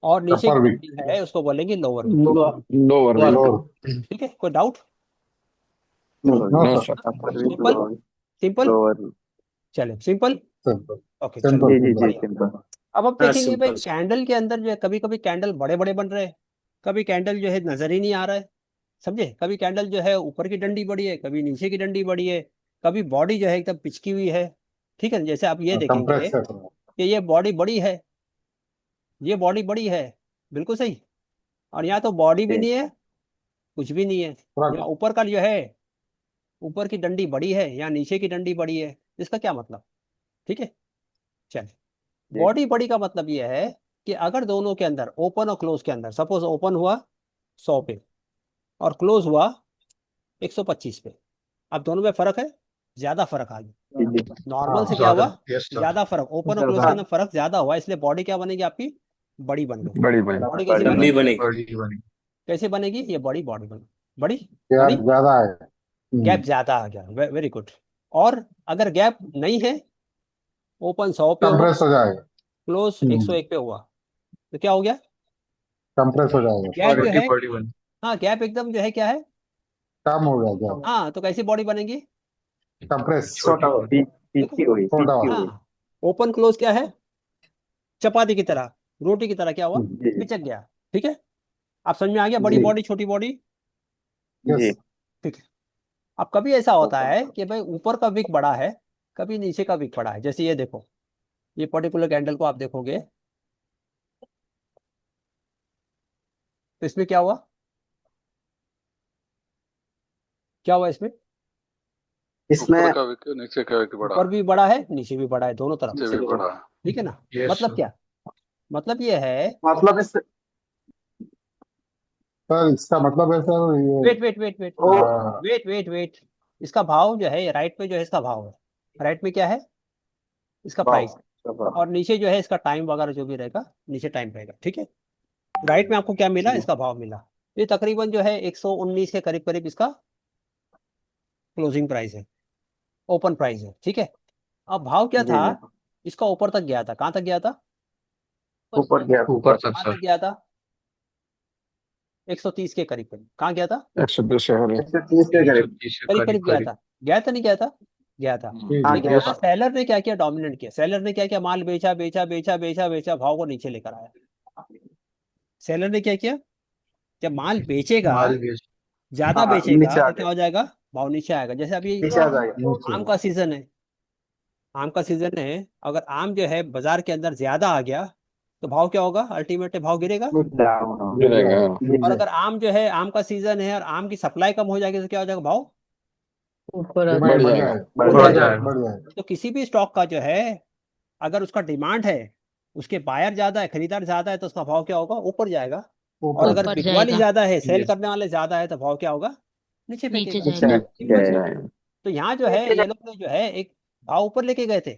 और नीचे Upper की wick। डंडी है, उसको बोलेंगे lower wick. Lower wick lower. ठीक है, कोई doubt? No no sir. Sir upper simple simple. Lower. चले सिंपल। सिंपल ओके चलो जी जी जी बढ़िया। सिंपल। अब आप हाँ, देखेंगे भाई सिंपल। कैंडल के अंदर जो है कभी कभी कैंडल बड़े बड़े बन रहे हैं, कभी कैंडल जो है नजर ही नहीं आ रहा है, समझे। कभी कैंडल जो है ऊपर की डंडी बड़ी है, कभी नीचे की डंडी बड़ी है, कभी बॉडी जो है एकदम पिचकी हुई है, ठीक है। जैसे आप ये देखेंगे कंप्रेस कर रहा कि ये बॉडी बड़ी है, ये बॉडी बड़ी है, बिल्कुल सही। और यहाँ तो बॉडी भी नहीं है, कुछ भी नहीं है। यहाँ ऊपर का जो है, ऊपर की डंडी बड़ी है, यहाँ नीचे की डंडी बड़ी है, इसका क्या मतलब? ठीक है, चलिए। जी। बॉडी बड़ी का मतलब यह है कि अगर दोनों के अंदर ओपन और क्लोज के अंदर, सपोज ओपन हुआ 100 पे और क्लोज हुआ 125 पे, अब दोनों में फर्क है, ज्यादा फर्क आ गया। जी जी। नॉर्मल से क्या ज्यादा। हुआ? Yes sir. ज्यादा फर्क। ओपन और क्लोज के अंदर फर्क ज्यादा हुआ, इसलिए बॉडी क्या बनेगी आपकी? बड़ी बन गई। बड़ी बड़ी बॉडी कैसी बड़ी लंबी बनेगी? बनेगी। बड़ी बनी। कैसे बनेगी? ये बड़ी बॉडी बनी, बड़ी है। बड़ी। ज्यादा है। गैप ज्यादा आ गया, वेरी गुड। और अगर गैप नहीं है, ओपन 100 पे हुआ, कंप्रेस हो जाएगा। क्लोज 101 पे हुआ, तो क्या हो गया? कंप्रेस हो जाएगा। गैप जो बड़ी है, बड़ी बनी। हाँ गैप एकदम जो है क्या है? कम हो गया क्या? हाँ, तो कैसी बॉडी बनेगी? कंप्रेस। छोटा हुआ। पीछी हुई, छोटा पीछी हुआ। हुई। हाँ, ओपन क्लोज क्या है? चपाती की तरह, रोटी की तरह क्या हुआ? जी जी पिचक गया, ठीक है। आप समझ में आ गया? बड़ी जी बॉडी छोटी बॉडी, जी। यस। ठीक है। अब कभी ऐसा होता है कि भाई ऊपर का विक बड़ा है, कभी नीचे का विक बड़ा है। जैसे ये देखो, ये पर्टिकुलर कैंडल को आप देखोगे तो इसमें क्या हुआ? क्या हुआ इसमें? इसमें ऊपर का विक नीचे का विक बड़ा ऊपर भी बड़ा है, नीचे भी बड़ा है, दोनों तरफ, नीचे भी बड़ा ठीक है ना। यस मतलब सर। क्या? मतलब ये है, मतलब इस सर इसका मतलब है सर ये wait wait wait wait oh wait wait wait, इसका भाव जो है राइट में जो है इसका भाव है, राइट में क्या है? इसका प्राइस। और नीचे जो है इसका टाइम वगैरह जो भी रहेगा, नीचे टाइम रहेगा, ठीक है। राइट में आपको क्या मिला? इसका भाव मिला। ये तकरीबन जो है 119 के करीब करीब इसका क्लोजिंग प्राइस है, ओपन प्राइस है, ठीक है। अब भाव क्या जी था? जी। इसका ऊपर तक गया था, कहाँ तक गया था? ऊपर गया। ऊपर तक कहाँ सर। तक गया था? 130 के करीब करीब। कहाँ गया था? 120 से करीब। 130 के करीब करीब गया करीब। था। गया था नहीं गया था? गया था। लेकिन यहाँ सेलर ने क्या किया? डोमिनेट किया। सेलर ने क्या किया? माल बेचा बेचा बेचा बेचा बेचा, भाव को नीचे लेकर आया। सेलर ने क्या किया? जब माल बेचेगा, माल बेच ज्यादा बेचेगा तो क्या हो जाएगा? भाव नीचे आएगा। जैसे अभी आम का सीजन है, आम का सीजन है, अगर आम जो है बाजार के अंदर ज्यादा आ गया तो भाव क्या होगा? अल्टीमेटली भाव गिरेगा। गिरेगा। और अगर आम जो है, आम का सीजन है और आम की सप्लाई कम हो जाएगी तो क्या हो जाएगा? भाव ऊपर आ बढ़ जाएगा। जाएगा। बढ़ जाएगा। तो किसी भी स्टॉक का जो है, अगर उसका डिमांड है, उसके बायर ज्यादा है, खरीदार ज्यादा है, तो उसका भाव क्या होगा? ऊपर जाएगा। और अगर ऊपर बिकवाली जाएगा। ज्यादा है, सेल करने वाले ज्यादा है, तो भाव क्या होगा? नीचे नीचे फेंकेगा। जाएगा। सिंपल सा। तो यहाँ जो है, ये लोग ने जो है एक भाव ऊपर लेके गए थे।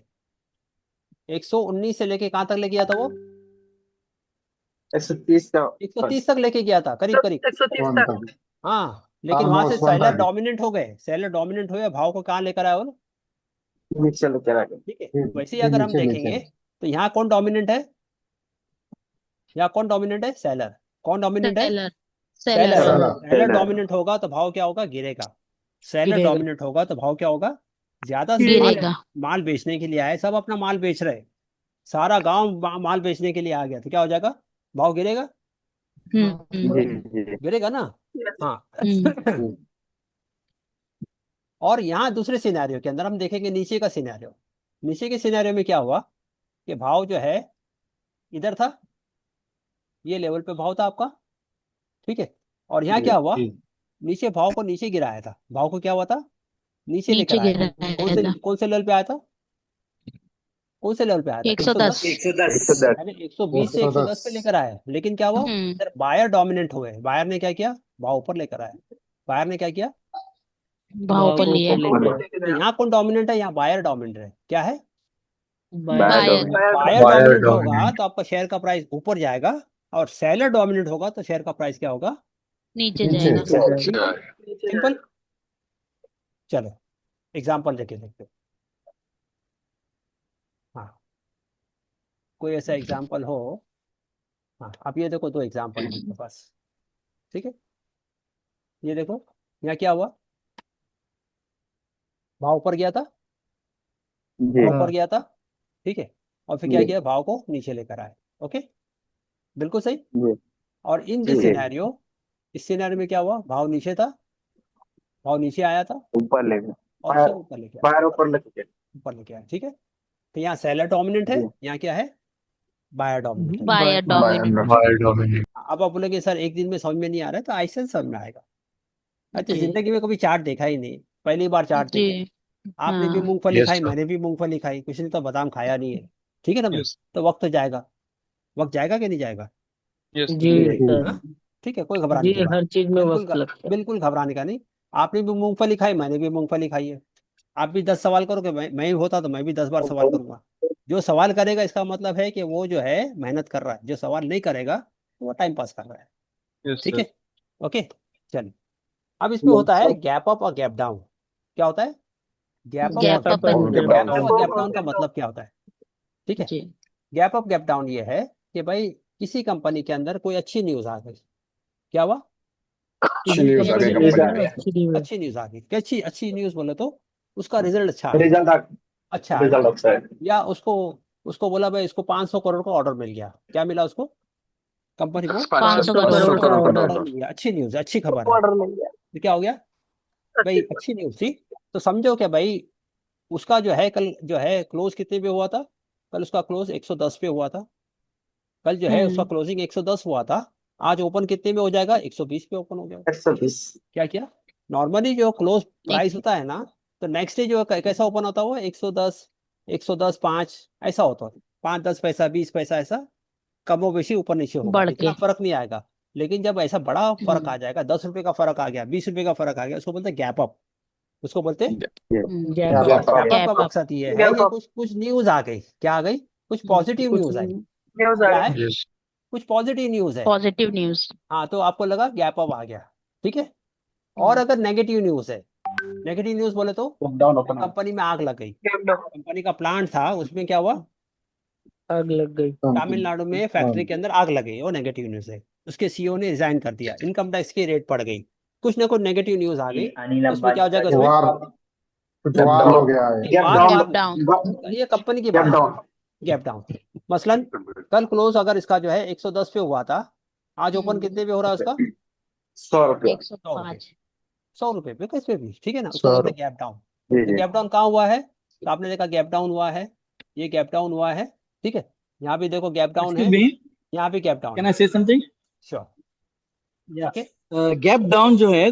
119 से लेके कहाँ तक ले गया था वो? 130 तक लेके गया था, करीब करीब। 130 तक। हाँ, लेकिन वहां से सेलर डोमिनेंट हो गए। सेलर डोमिनेंट हुए, भाव को कहाँ लेकर आए वो? ठीक है। वैसे ही अगर हम देखेंगे तो यहाँ कौन डोमिनेंट है? यहाँ कौन डोमिनेंट है? सेलर। कौन डोमिनेंट है? Seller. Seller. Seller. Seller dominant होगा तो भाव क्या होगा? गिरेगा। सेलर गिरेगा। डोमिनेंट होगा तो भाव क्या होगा? ज्यादा से गिरेगा। माल बेचने के लिए आए, सब अपना माल बेच रहे, सारा गांव माल बेचने के लिए आ गया, तो क्या हो जाएगा? भाव गिरेगा। गिरेगा ना? हाँ। और यहाँ दूसरे सिनेरियो के अंदर हम देखेंगे नीचे का सिनेरियो। नीचे के सिनेरियो में क्या हुआ कि भाव जो है इधर था, ये लेवल पे भाव था आपका, ठीक है। और यहाँ क्या हुआ? नीचे भाव को नीचे गिराया था। भाव को क्या हुआ था? नीचे लेकर आया था। कौन से लेवल पे आया था? कौन से लेवल पे आया था? 110। 110 यानी 120 से 110 पे लेकर आया। लेकिन क्या हुआ? इधर बायर डोमिनेंट हुए। बायर ने क्या किया? भाव ऊपर लेकर आया। बायर ने क्या किया? भाव ऊपर लिया। तो यहाँ कौन डोमिनेंट है? यहाँ बायर डोमिनेंट है। क्या है? बायर। बायर डोमिनेंट होगा तो आपका शेयर का प्राइस ऊपर जाएगा, और सेलर डोमिनेंट होगा तो शेयर का प्राइस क्या होगा? नीचे जाएगा। सिंपल। चलो एग्जांपल लेके देखते हैं। हाँ, कोई ऐसा एग्जांपल हो? हाँ, अब ये देखो, दो एग्जांपल है मेरे पास, ठीक है। ये देखो, यहाँ क्या हुआ? भाव ऊपर गया था, भाव ऊपर गया था, ठीक है। और फिर क्या किया? भाव को नीचे लेकर आए। ओके, बिल्कुल सही। और इन दिस सिनेरियो, इस सिनेरियो में क्या हुआ? भाव नीचे था, भाव नीचे आया था, ऊपर ले गए, और फिर ऊपर लेके आया। ऊपर लेके आया, ठीक है। तो यहाँ सेलर डोमिनेंट है, यहाँ क्या है? बायर डोमिनेंट है। Buyer dominant. Buyer dominant. अब आप बोलेंगे सर एक दिन में समझ में नहीं आ रहा है, तो ऐसे समझ में आएगा। अच्छा, जिंदगी में कभी चार्ट देखा ही नहीं, पहली बार चार्ट जी। देखे। आपने भी मूंगफली खाई, मैंने भी मूंगफली खाई, कुछ ने तो बादाम खाया नहीं है, ठीक है ना भाई? तो वक्त जाएगा, वक्त जाएगा कि नहीं जाएगा? जी सर। हाँ? ठीक है, कोई घबराने की बात, हर चीज में वक्त बिल्कुल लगता है। बिल्कुल घबराने का नहीं। आपने भी मूंगफली खाई, मैंने भी मूंगफली खाई है। आप भी 10 सवाल करोगे, मैं ही होता तो मैं भी 10 बार सवाल करूंगा। जो सवाल करेगा इसका मतलब है कि वो जो है मेहनत कर रहा है, जो सवाल नहीं करेगा तो वो टाइम पास कर रहा है, ठीक है। ओके, चलिए। अब इसमें होता है गैप अप और गैप डाउन। क्या होता है? Gap up gap up and gap up और गैप डाउन का मतलब क्या होता है? ठीक है। जी। गैप अप गैप डाउन ये है कि भाई किसी कंपनी के अंदर कोई अच्छी न्यूज आ गई। क्या हुआ? अच्छी न्यूज आ गई कंपनी में। अच्छी न्यूज आ गई। अच्छी अच्छी न्यूज बोले तो उसका रिजल्ट अच्छा अच्छा आ गया। या उसको उसको बोला भाई इसको 500 करोड़ का ऑर्डर मिल गया। क्या मिला उसको? कंपनी को 500 करोड़ करोड़ का का ऑर्डर। ऑर्डर। मिल गया। अच्छी न्यूज, अच्छी खबर है। तो क्या हो गया भाई? अच्छी न्यूज थी। तो समझो कि भाई उसका जो है कल जो है क्लोज कितने पे हुआ था? कल उसका क्लोज 110 पे हुआ था। कल जो है उसका क्लोजिंग 110 हुआ था। आज ओपन कितने में हो जाएगा? 120 पे ओपन हो जाएगा। क्या किया? नॉर्मली जो क्लोज प्राइस होता है ना, तो नेक्स्ट डे जो कैसा ओपन होता हुआ? 110, 110 5 ऐसा होता है। 5-10 पैसा 20 पैसा ऐसा कमो बेशी ऊपर नीचे होगा, बढ़ इतना के। फर्क नहीं आएगा। लेकिन जब ऐसा बड़ा फर्क आ जाएगा, 10 रुपए का फर्क आ गया, 20 रुपए का फर्क आ गया, उसको बोलते हैं गैप अप। उसको बोलते हैं gap gap up. Up. Gap up का मकसद ये है कि कुछ कुछ न्यूज आ गई। क्या आ गई? कुछ पॉजिटिव न्यूज आई। क्या है? यस। कुछ पॉजिटिव न्यूज है। Positive news. हाँ, तो आपको लगा गैप अप आ गया, ठीक है। और अगर नेगेटिव न्यूज है, नेगेटिव न्यूज बोले तो कंपनी में आग लग गई। कंपनी का प्लांट था, उसमें क्या हुआ? आग लग गई। तमिलनाडु में फैक्ट्री के अंदर आग लग गई, वो नेगेटिव न्यूज है। उसके सीईओ ने रिजाइन कर दिया, इनकम टैक्स की रेट बढ़ गई, कुछ ना कुछ नेगेटिव न्यूज आ गई, तो उसमें क्या हो जाएगा, उसमें वार हो गया है। वार, ये कंपनी की बात, गैप डाउन। मसलन कल क्लोज अगर इसका जो है 110 पे हुआ था, आज ओपन कितने पे हो रहा है उसका, 100 रुपए पे, किस पे भी, ठीक है ना, उसको बोलते हैं गैप डाउन। तो गैप डाउन कहाँ हुआ है, तो आपने देखा गैप डाउन हुआ है, ये गैप डाउन हुआ है, ठीक है, यहाँ भी देखो गैप डाउन है, यहाँ भी gap down Can I say something? Sure. Yeah. Gap down जो है,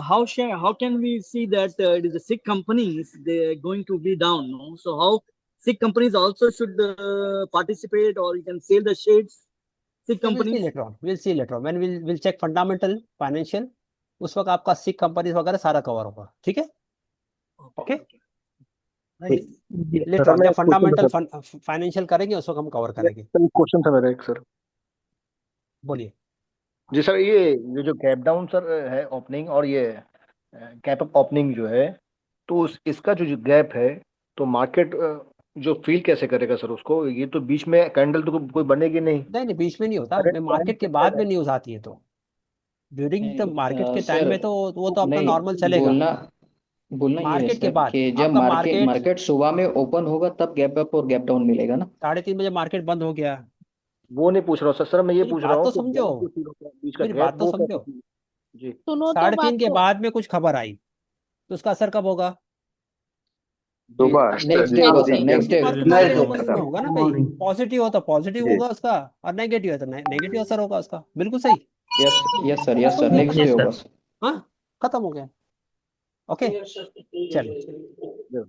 how can we see that it is the SIG companies they are going to be down? No? So how SIG companies also should participate, or you can sell the shares SIG we'll see companies? later on, we'll see later on when we'll check fundamental financial, उस वक्त आपका सिक कंपनीज वगैरह सारा कवर होगा, ठीक है, ओके। लेटर ऑन जब फंडामेंटल फाइनेंशियल करेंगे उस वक्त हम कवर करेंगे। क्वेश्चन था मेरा एक सर। बोलिए जी सर, ये जो गैप डाउन सर है ओपनिंग, और ये गैप अप ओपनिंग जो है, तो इसका जो गैप है, तो मार्केट जो फील कैसे करेगा सर उसको? ये तो बीच में कैंडल तो कोई बनेगी नहीं। नहीं, बीच में नहीं होता, मार्केट के बाद में न्यूज आती है, तो ड्यूरिंग द मार्केट के टाइम में तो वो तो अपना नॉर्मल चलेगा। बोलना ये है मार्केट के सर बाद कि जब आपका मार्केट सुबह में ओपन होगा तब गैप अप और गैप डाउन मिलेगा ना। 3:30 बजे मार्केट बंद हो गया, वो नहीं पूछ रहा हूँ सर, मैं ये पूछ रहा बात हूँ तो समझो, बीच का मेरी गैप बात तो वो समझो। जी 3:30 के बाद में कुछ खबर आई तो उसका असर कब होगा, नेक्स्ट डे होगा sir, next day market opening में होगा ना भाई, पॉजिटिव हो तो पॉजिटिव होगा उसका, और नेगेटिव है तो नेगेटिव असर होगा उसका, बिल्कुल सही। यस सर नेक्स्ट डे होगा सर। हाँ, खत्म हो गया, ओके। चलो,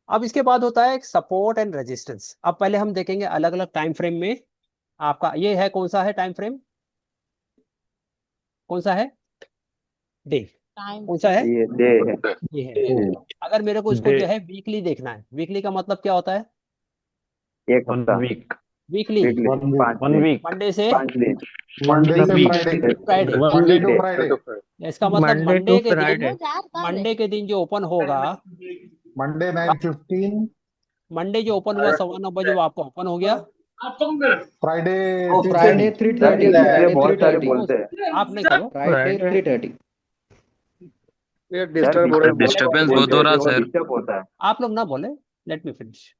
अब इसके बाद होता है एक सपोर्ट एंड रेजिस्टेंस। अब पहले हम देखेंगे अलग अलग टाइम फ्रेम में, आपका ये है कौन सा है टाइम फ्रेम, कौन सा है, डे, कौन सा है, ये है। अगर मेरे को इसको जो है वीकली देखना है, वीकली का मतलब क्या होता है, वीकली, मंडे से फ्राइडे, इसका मतलब मंडे के दिन जो ओपन होगा, मंडे 9:15, मंडे जो ओपन हुआ 9:15 बजे वो आपका ओपन हो गया, फ्राइडे 3:30 बहुत सारे बोलते हैं। आप नहीं करो, फ्राइडे 3:30। डिस्टर्बेंस बहुत हो रहा सर, डिस्टर्ब होता है। आप लोग ना बोले, लेट मी फिनिश।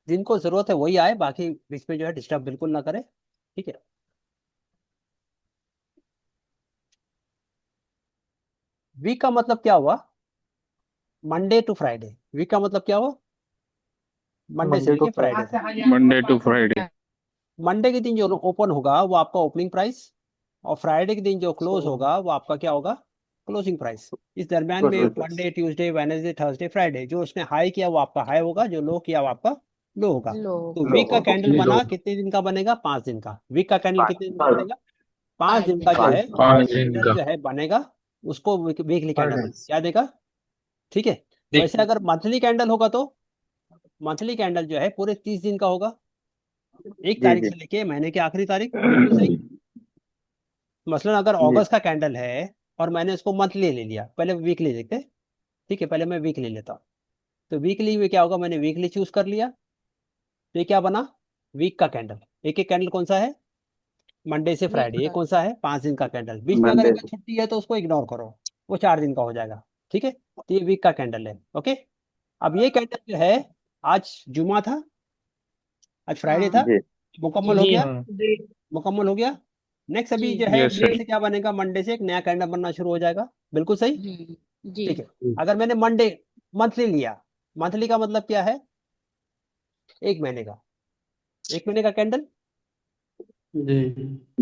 जिनको जरूरत है वही आए, बाकी बीच में जो है डिस्टर्ब बिल्कुल ना करे, ठीक है। वीक का मतलब क्या हुआ, मंडे टू फ्राइडे, वीक का मतलब क्या हुआ, मंडे से लेके Friday, Monday to Friday. Monday के दिन जो ओपन होगा वो आपका ओपनिंग प्राइस, और फ्राइडे के दिन जो क्लोज होगा वो आपका क्या होगा, क्लोजिंग प्राइस। इस दरमियान में Monday, Tuesday, Wednesday, Thursday, Friday, जो उसने हाई किया वो आपका हाई होगा, जो लो किया वो आपका लो होगा। तो वीक का कैंडल बना कितने दिन का बनेगा, 5 दिन का। वीक का कैंडल कितने दिन का बनेगा, 5 दिन का जो है कैंडल जो है बनेगा, उसको वीकली कैंडल क्या देगा, ठीक है। वैसे अगर मंथली कैंडल होगा तो मंथली कैंडल जो है पूरे 30 दिन का होगा, 1 तारीख से लेके महीने की आखिरी तारीख, बिल्कुल सही। मसलन अगर अगस्त का कैंडल है और मैंने इसको मंथली ले लिया, पहले वीकली देखते, ठीक है, पहले मैं वीकली लेता हूँ। तो वीकली में क्या होगा, मैंने वीकली चूज कर लिया, तो ये क्या बना, वीक का कैंडल। एक एक कैंडल कौन सा है, मंडे से फ्राइडे, ये कौन सा है, 5 दिन का कैंडल। बीच में अगर एक छुट्टी है तो उसको इग्नोर करो, वो 4 दिन का हो जाएगा, ठीक है। तो ये वीक का कैंडल है, ओके। अब ये कैंडल जो है, आज जुमा था, आज फ्राइडे था, मुकम्मल हो गया, मुकम्मल हो गया। नेक्स्ट अभी जो है ब्रेक से क्या बनेगा, मंडे से एक नया कैंडल बनना शुरू हो जाएगा, बिल्कुल सही, ठीक है। अगर मैंने मंडे मंथली लिया, मंथली का मतलब क्या है, 1 महीने का, 1 महीने का कैंडल,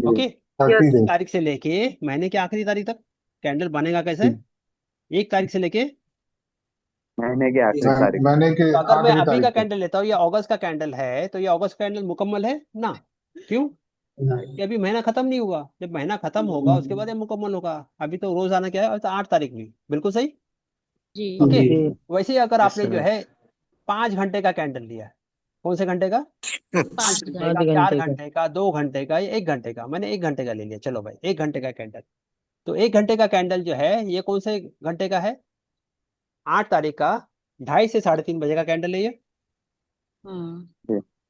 ओके। 1 तारीख से लेके महीने की आखिरी तारीख तक कैंडल बनेगा कैसे, 1 तारीख से लेके महीने के आखिरी तारीख। तो अगर मैं अभी का कैंडल लेता हूँ, ये अगस्त का कैंडल है, तो ये अगस्त कैंडल मुकम्मल है ना, क्यों, कि अभी महीना खत्म नहीं हुआ, जब महीना खत्म होगा उसके बाद ये मुकम्मल होगा। अभी तो रोज आना क्या है, अभी तो 8 तारीख हुई, बिल्कुल सही। जी ओके, जी वैसे ही अगर आपने जो है 5 घंटे का कैंडल लिया है, कौन से घंटे का, 5 घंटे का, 4 घंटे का, 2 घंटे का, या 1 घंटे का, मैंने 1 घंटे का ले लिया, चलो भाई 1 घंटे का कैंडल। तो 1 घंटे का कैंडल जो है ये कौन से घंटे का है, 8 तारीख का 2:30 से 3:30 बजे का कैंडल है ये।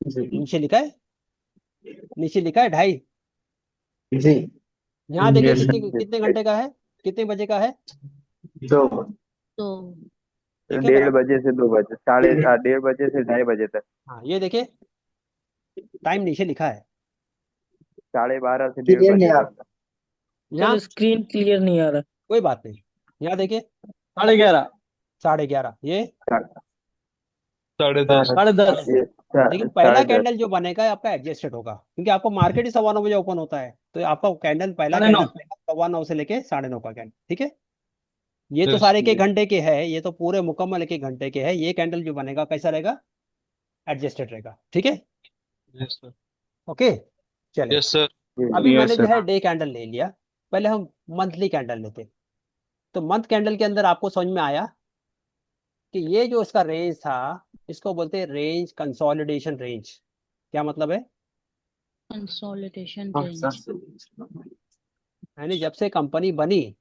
नीचे लिखा है, नीचे लिखा है 2:30। जी यहाँ देखिए Yes, कितने कितने घंटे का है, कितने बजे का है, तो तो देखिए 1:30 मेरा। बजे से 2 बजे, 1:30 बजे से 2:30 बजे तक, हाँ ये देखिए टाइम नीचे लिखा है 12:30 से 1:30 बजे तक। यहाँ, सर स्क्रीन क्लियर नहीं आ रहा। कोई बात नहीं, यहाँ देखिए 11:30 11:30 ये। 10:30 ये लेकिन पहला 10:30 कैंडल जो बनेगा आपका एडजस्टेड होगा, क्योंकि आपको मार्केट ही 9:15 बजे ओपन होता है, तो आपका कैंडल पहला 9:30 कैंडल 9:15 से लेके 9:30 का कैंडल, ठीक है। ये तो सारे के घंटे के है, ये तो पूरे मुकम्मल एक घंटे के है। ये कैंडल जो बनेगा कैसा रहेगा, एडजस्टेड रहेगा, ठीक है। ओके चले, अभी मैंने जो है डे कैंडल ले लिया, पहले हम मंथली कैंडल लेते। तो मंथ कैंडल के अंदर आपको समझ में आया कि ये जो इसका रेंज था इसको बोलते हैं रेंज कंसोलिडेशन रेंज। क्या मतलब है, कंसोलिडेशन यानी जब से कंपनी बनी,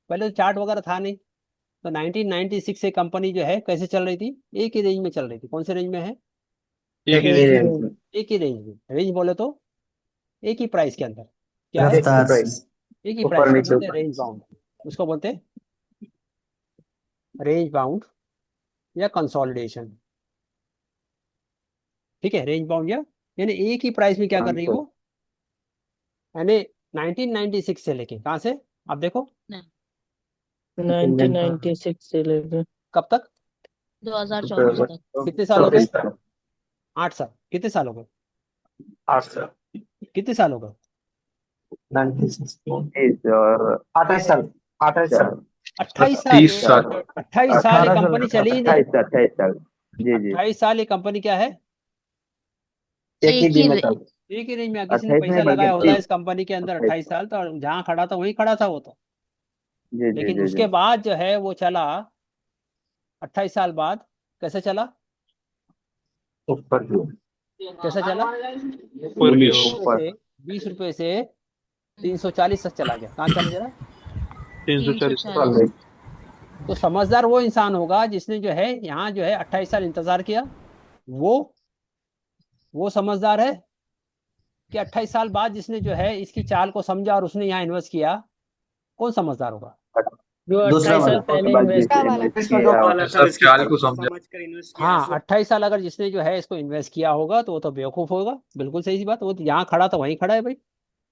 पहले तो चार्ट वगैरह था नहीं, तो 1996 से कंपनी जो है कैसे चल रही थी, एक ही रेंज में चल रही थी। कौन से रेंज में है, एक ही रेंज में। रेंज बोले तो एक ही प्राइस के अंदर, क्या है, एक ही प्राइस को बोलते हैं रेंज बाउंड, उसको बोलते हैं रेंज बाउंड या कंसोलिडेशन, ठीक है। रेंज बाउंड या यानी एक ही प्राइस में क्या कर रही है वो, यानी 1996 से लेके कहाँ से, आप देखो 1996 से लेकर कब तक, 2024 तक। कितने साल हो गए, 8 साल। कितने साल हो गए, 8 साल, कितने साल हो गए, 30 और 28 साल, 28 साल, 28 साल। 30 साल। 28 साल ये कंपनी चली ही नहीं। 28 साल, जी जी। 28 साल ये कंपनी क्या है, एक ही दिन में चल एक ही रेंज में। किसी ने 28 पैसा नहीं बल्कि लगाया होता है 30। इस कंपनी के अंदर 28 साल, तो जहाँ खड़ा था वहीं खड़ा था वो तो। जी जी लेकिन जी उसके जी। बाद जो है वो चला 28 साल बाद, कैसे चला, ऊपर की कैसे चला, ऊपर 20 रुपए से 340 तक चला गया। कहाँ चला जरा, 340। तो समझदार वो इंसान होगा जिसने जो है यहाँ जो है 28 साल इंतजार किया, वो समझदार है कि 28 साल बाद जिसने जो है इसकी चाल को समझा और उसने यहाँ इन्वेस्ट किया, कौन समझदार होगा, जो 28 साल पहले इन्वेस्ट वाला सब इसकी चाल चाल को को समझा। समझ कर इन्वेस्ट किया हाँ 28 साल अगर जिसने जो है इसको इन्वेस्ट किया होगा तो वो तो बेवकूफ होगा, बिल्कुल सही सी बात। वो तो यहाँ खड़ा था वहीं खड़ा है भाई।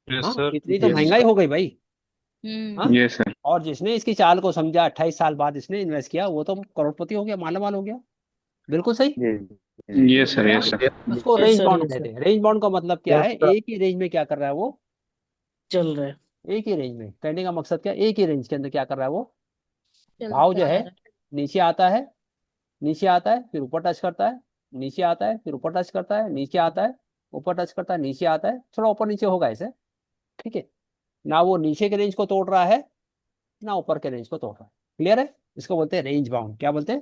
हाँ इतनी तो महंगाई हो गई भाई। हाँ यस सर। और जिसने इसकी चाल को समझा 28 साल बाद इसने इन्वेस्ट किया, वो तो करोड़पति हो गया, मालामाल हो गया, बिल्कुल सही। Yes sir, yes sir. उसको Yes, range sir, bound yes, कहते sir. हैं। रेंज बाउंड का मतलब क्या Yes, है, sir. एक ही रेंज में क्या कर रहा है वो, चल रहा है, एक ही रेंज में। कहने का मकसद क्या, एक ही रेंज के अंदर क्या कर रहा है वो, चलता भाव जो है है। नीचे आता है, नीचे आता है, फिर ऊपर टच करता है, नीचे आता है, फिर ऊपर टच करता है, नीचे आता है, ऊपर टच करता है, नीचे आता है, थोड़ा ऊपर नीचे होगा ऐसे, ठीक है। ना वो नीचे के रेंज को तोड़ रहा है ना ऊपर के रेंज को तोड़ रहा है, क्लियर है। इसको बोलते हैं रेंज बाउंड। क्या बोलते हैं,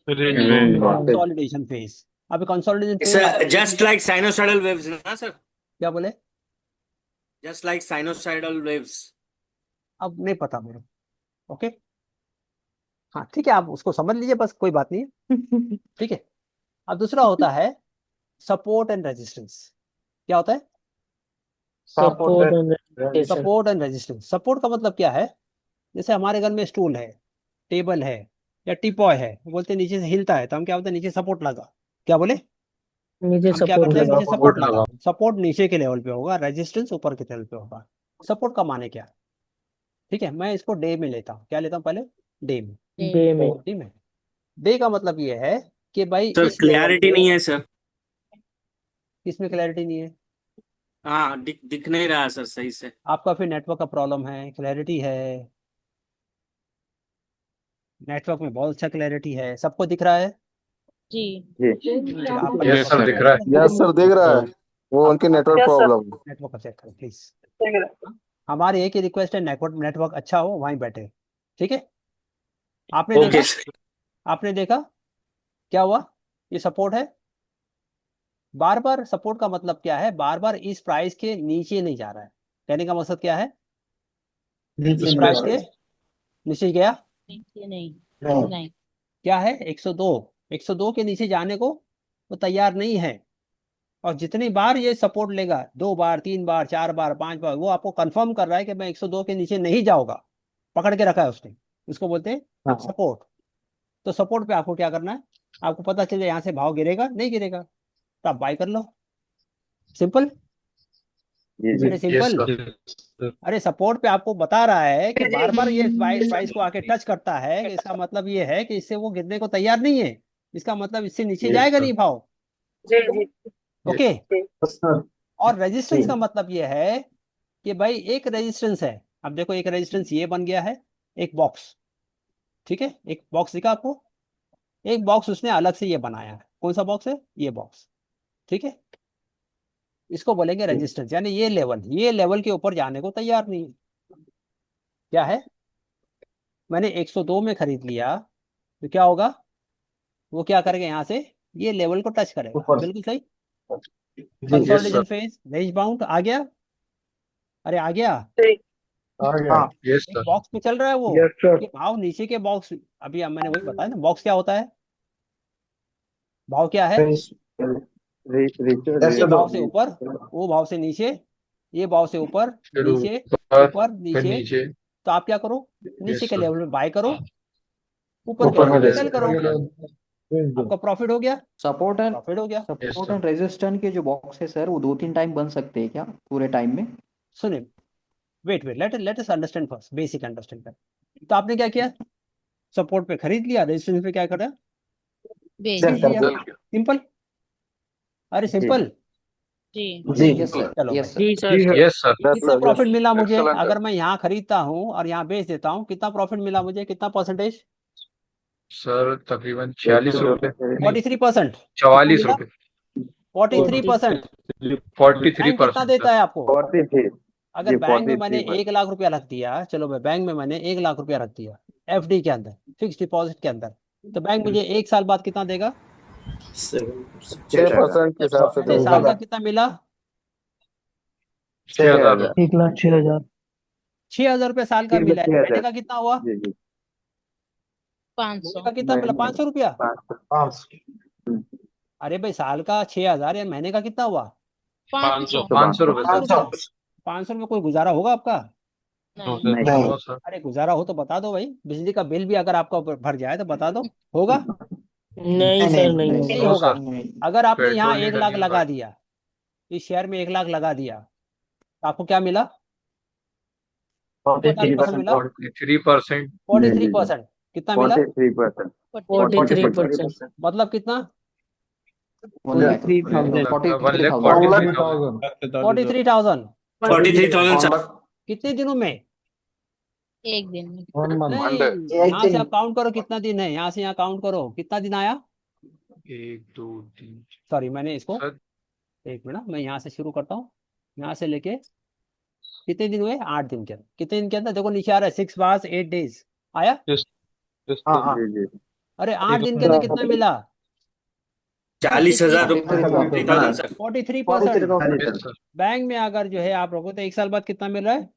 कंसोलिडेशन फेज। अब consolidation phase just like sinusoidal waves ना सर, क्या बोले, जस्ट लाइक साइनोसॉइडल वेव्स। अब नहीं पता मेरे को। ओके हाँ ठीक है, आप उसको समझ लीजिए बस, कोई बात नहीं है ठीक है। अब दूसरा होता है सपोर्ट एंड रेजिस्टेंस। क्या होता है, support and support and resistance. Support का मतलब क्या है, जैसे हमारे घर में स्टूल है, टेबल है या टीपॉय है, बोलते हैं नीचे से हिलता है तो हम क्या बोलते हैं, नीचे सपोर्ट लगा। क्या बोले, नीचे हम क्या सपोर्ट करते हैं, लगा। नीचे सपोर्ट लगा। सपोर्ट नीचे के लेवल पे होगा, रेजिस्टेंस ऊपर के लेवल पे होगा। सपोर्ट का माने क्या, ठीक है। मैं इसको डे में लेता हूँ, क्या लेता हूँ पहले, डे में। डे में ठीक है, डे का मतलब ये है कि भाई सर इस लेवल क्लैरिटी पे, नहीं है सर। इसमें क्लैरिटी नहीं है, हाँ दिख नहीं रहा सर सही से। आपका फिर नेटवर्क का प्रॉब्लम है, क्लैरिटी है, नेटवर्क में बहुत अच्छा क्लैरिटी है, सबको दिख रहा है। जी आपका यस सर, दिख रहा है। यस सर, दिख रहा है। वो उनकी नेटवर्क प्रॉब्लम। नेटवर्क को चेक करें प्लीज। हमारी एक ही रिक्वेस्ट है, नेटवर्क अच्छा हो, वहीं बैठे, ठीक है। आपने ओके देखा, आपने देखा क्या हुआ, ये सपोर्ट है। बार बार सपोर्ट का मतलब क्या है, बार बार इस प्राइस के नीचे नहीं जा रहा है। कहने का मकसद क्या है, इस प्राइस के नीचे गया नहीं क्या है, 102 के नीचे जाने को वो तैयार नहीं है। और जितनी बार ये सपोर्ट लेगा, 2 बार 3 बार 4 बार 5 बार, वो आपको कंफर्म कर रहा है कि मैं 102 के नीचे नहीं जाऊंगा, पकड़ के रखा है उसने, उसको बोलते हैं सपोर्ट। तो सपोर्ट पे आपको क्या करना है, आपको पता चले यहाँ से भाव गिरेगा नहीं गिरेगा, तो आप बाय कर लो, सिंपल। अरे सिंपल, अरे सपोर्ट पे आपको बता रहा है कि बार बार ये प्राइस को आके टच करता है, कि इसका मतलब ये है कि इससे वो गिरने को तैयार नहीं है, इसका मतलब इससे नीचे जाएगा नहीं भाव। ओके। और रेजिस्टेंस का मतलब ये है कि भाई एक रेजिस्टेंस है, अब देखो एक रेजिस्टेंस ये बन गया है, एक बॉक्स, ठीक है, एक बॉक्स दिखा आपको, एक बॉक्स उसने अलग से ये बनाया है। कौन सा बॉक्स है, ये बॉक्स, ठीक है। इसको बोलेंगे रेजिस्टेंस, यानी ये लेवल के ऊपर जाने को तैयार नहीं है। क्या है, मैंने 102 में खरीद लिया, तो क्या होगा, वो क्या करेगा, यहाँ से ये लेवल को टच करेगा, बिल्कुल सही। कंसोलिडेशन फेज, रेंज बाउंड आ गया, अरे आ गया, यस एक बॉक्स में चल रहा है वो, कि भाव नीचे के बॉक्स, अभी मैंने वही बताया ना, बॉक्स क्या होता है, भाव क्या है, ये भाव से ऊपर, वो भाव से नीचे, ये भाव से ऊपर नीचे, ऊपर नीचे, तो आप क्या करो, नीचे के लेवल में बाय करो, ऊपर के लेवल में सेल करो, आपका प्रॉफिट हो गया, सपोर्ट एंड प्रॉफिट हो गया। सपोर्ट एंड रेजिस्टेंस के जो बॉक्स है सर, वो 2-3 टाइम बन सकते हैं क्या पूरे टाइम में? सुनिए, wait let us understand first, basic understand कर। तो आपने क्या किया, सपोर्ट पे खरीद लिया, रेजिस्टेंस पे क्या करा, सिंपल, अरे सिंपल। यस सर, चलो यस भाई, सर। Yes sir. कितना प्रॉफिट मिला मुझे, अगर मैं यहाँ खरीदता हूँ और यहाँ बेच देता हूँ, कितना प्रॉफिट मिला मुझे, कितना परसेंटेज, सर तकरीबन 46 रुपए, 43%, 44 रुपए, 43%। 43% बैंक कितना देता है आपको, 43 अगर जी, बैंक में मैंने 43%। 1 लाख रुपया रख दिया, चलो भाई बैंक में मैंने 1 लाख रुपया रख दिया FD के अंदर, फिक्स डिपॉजिट के अंदर, तो बैंक मुझे 1 साल बाद कितना देगा, 6% के हिसाब से मैंने साल का कितना मिला, 6,000। 1,06,000 6,000 रुपया साल का मिला है। महीने का कितना हुआ, जी जी, महीने का कितना मिला, 500 रुपया। अरे भाई साल का 6,000 या महीने का कितना हुआ, 500 रुपए सर। 500 में कोई गुजारा होगा आपका, नो सर। अरे गुजारा हो तो बता दो भाई, बिजली का बिल भी अगर आपका भर जाए तो बता दो, होगा, नहीं सर नहीं नो होगा। सर। अगर आपने यहाँ पेट्रोल 1 नहीं लाख डली लगा दिया, इस शेयर में 1 लाख लगा दिया, तो आपको क्या मिला, 43% मिला, 43%। 43%, कितना मिला, 43%। 43%। मतलब कितना, 43,000 43,000 43,000 सर। कितने दिनों में, एक दिन में। नहीं, यहाँ से आप काउंट करो कितना दिन है, यहाँ से यहाँ काउंट करो कितना दिन आया, 1 2 3 सॉरी मैंने इसको, सर। 1 मिनट, मैं यहाँ से शुरू करता हूँ, यहाँ से लेके कितने दिन हुए, 8 दिन के अंदर, कितने दिन के अंदर, देखो नीचे आ रहा है 6 hours 8 days आया, जी जी, अरे 8 दिन के अंदर कितना मिला, 40,000 43,000 सर। 43%। बैंक में अगर जो है आप रखो तो 1 साल बाद कितना मिल रहा है,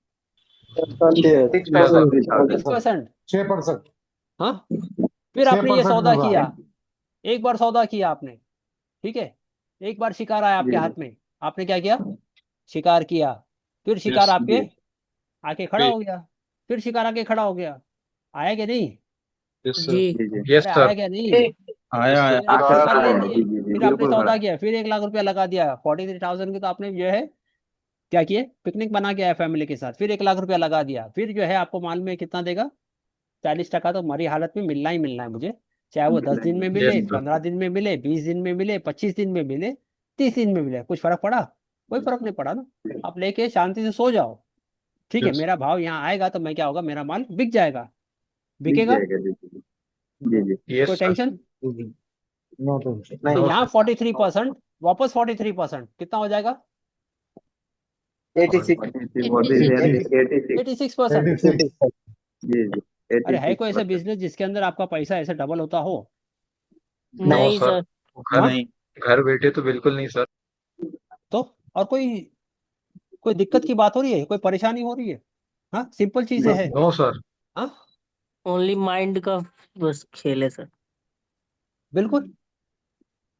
6%। 6%। हाँ, फिर आपने ये 6% सौदा मिल रहा किया, है। एक बार सौदा किया आपने, ठीक है, एक बार शिकार आया आपके हाथ में, आपने क्या किया, शिकार किया, फिर शिकार आपके आके खड़ा हो गया, फिर शिकार आके खड़ा हो गया, आया कि नहीं, जी यस अरे सर। आया क्या नहीं, आया फिर आप शिकार ले लिए, फिर आपने बिल्कुल सौदा किया, फिर 1 लाख रुपया लगा दिया, 43,000 की, तो आपने जो है क्या किए, पिकनिक बना के आया फैमिली के साथ, फिर 1 लाख रुपया लगा दिया, फिर जो है आपको मालूम है कितना देगा, 40% तो मरी हालत में मिलना ही मिलना है मुझे, चाहे वो 10 दिन में मिले, Yes, sir. 15 दिन में मिले, 20 दिन में मिले, 25 दिन में मिले, 30 दिन में मिले, कुछ फर्क पड़ा, कोई फर्क नहीं पड़ा ना, आप लेके शांति से सो जाओ, ठीक है, मेरा भाव यहाँ आएगा तो मैं क्या होगा, मेरा माल बिक जाएगा, बिकेगा, जी जी, यस कोई सर। Tension, no tension. तो यहाँ 43%, वापस 43%, कितना हो जाएगा, 86%। 86। जी जी अरे है कोई ऐसा 86%। बिजनेस जिसके अंदर आपका पैसा ऐसे डबल होता हो? नो नहीं सर, सर। घर घर बैठे तो बिल्कुल नहीं सर। तो और कोई दिक्कत की बात हो रही है, कोई परेशानी हो रही है? हाँ, सिंपल चीजें है। No sir. हाँ, ओनली माइंड का बस खेल है सर। बिल्कुल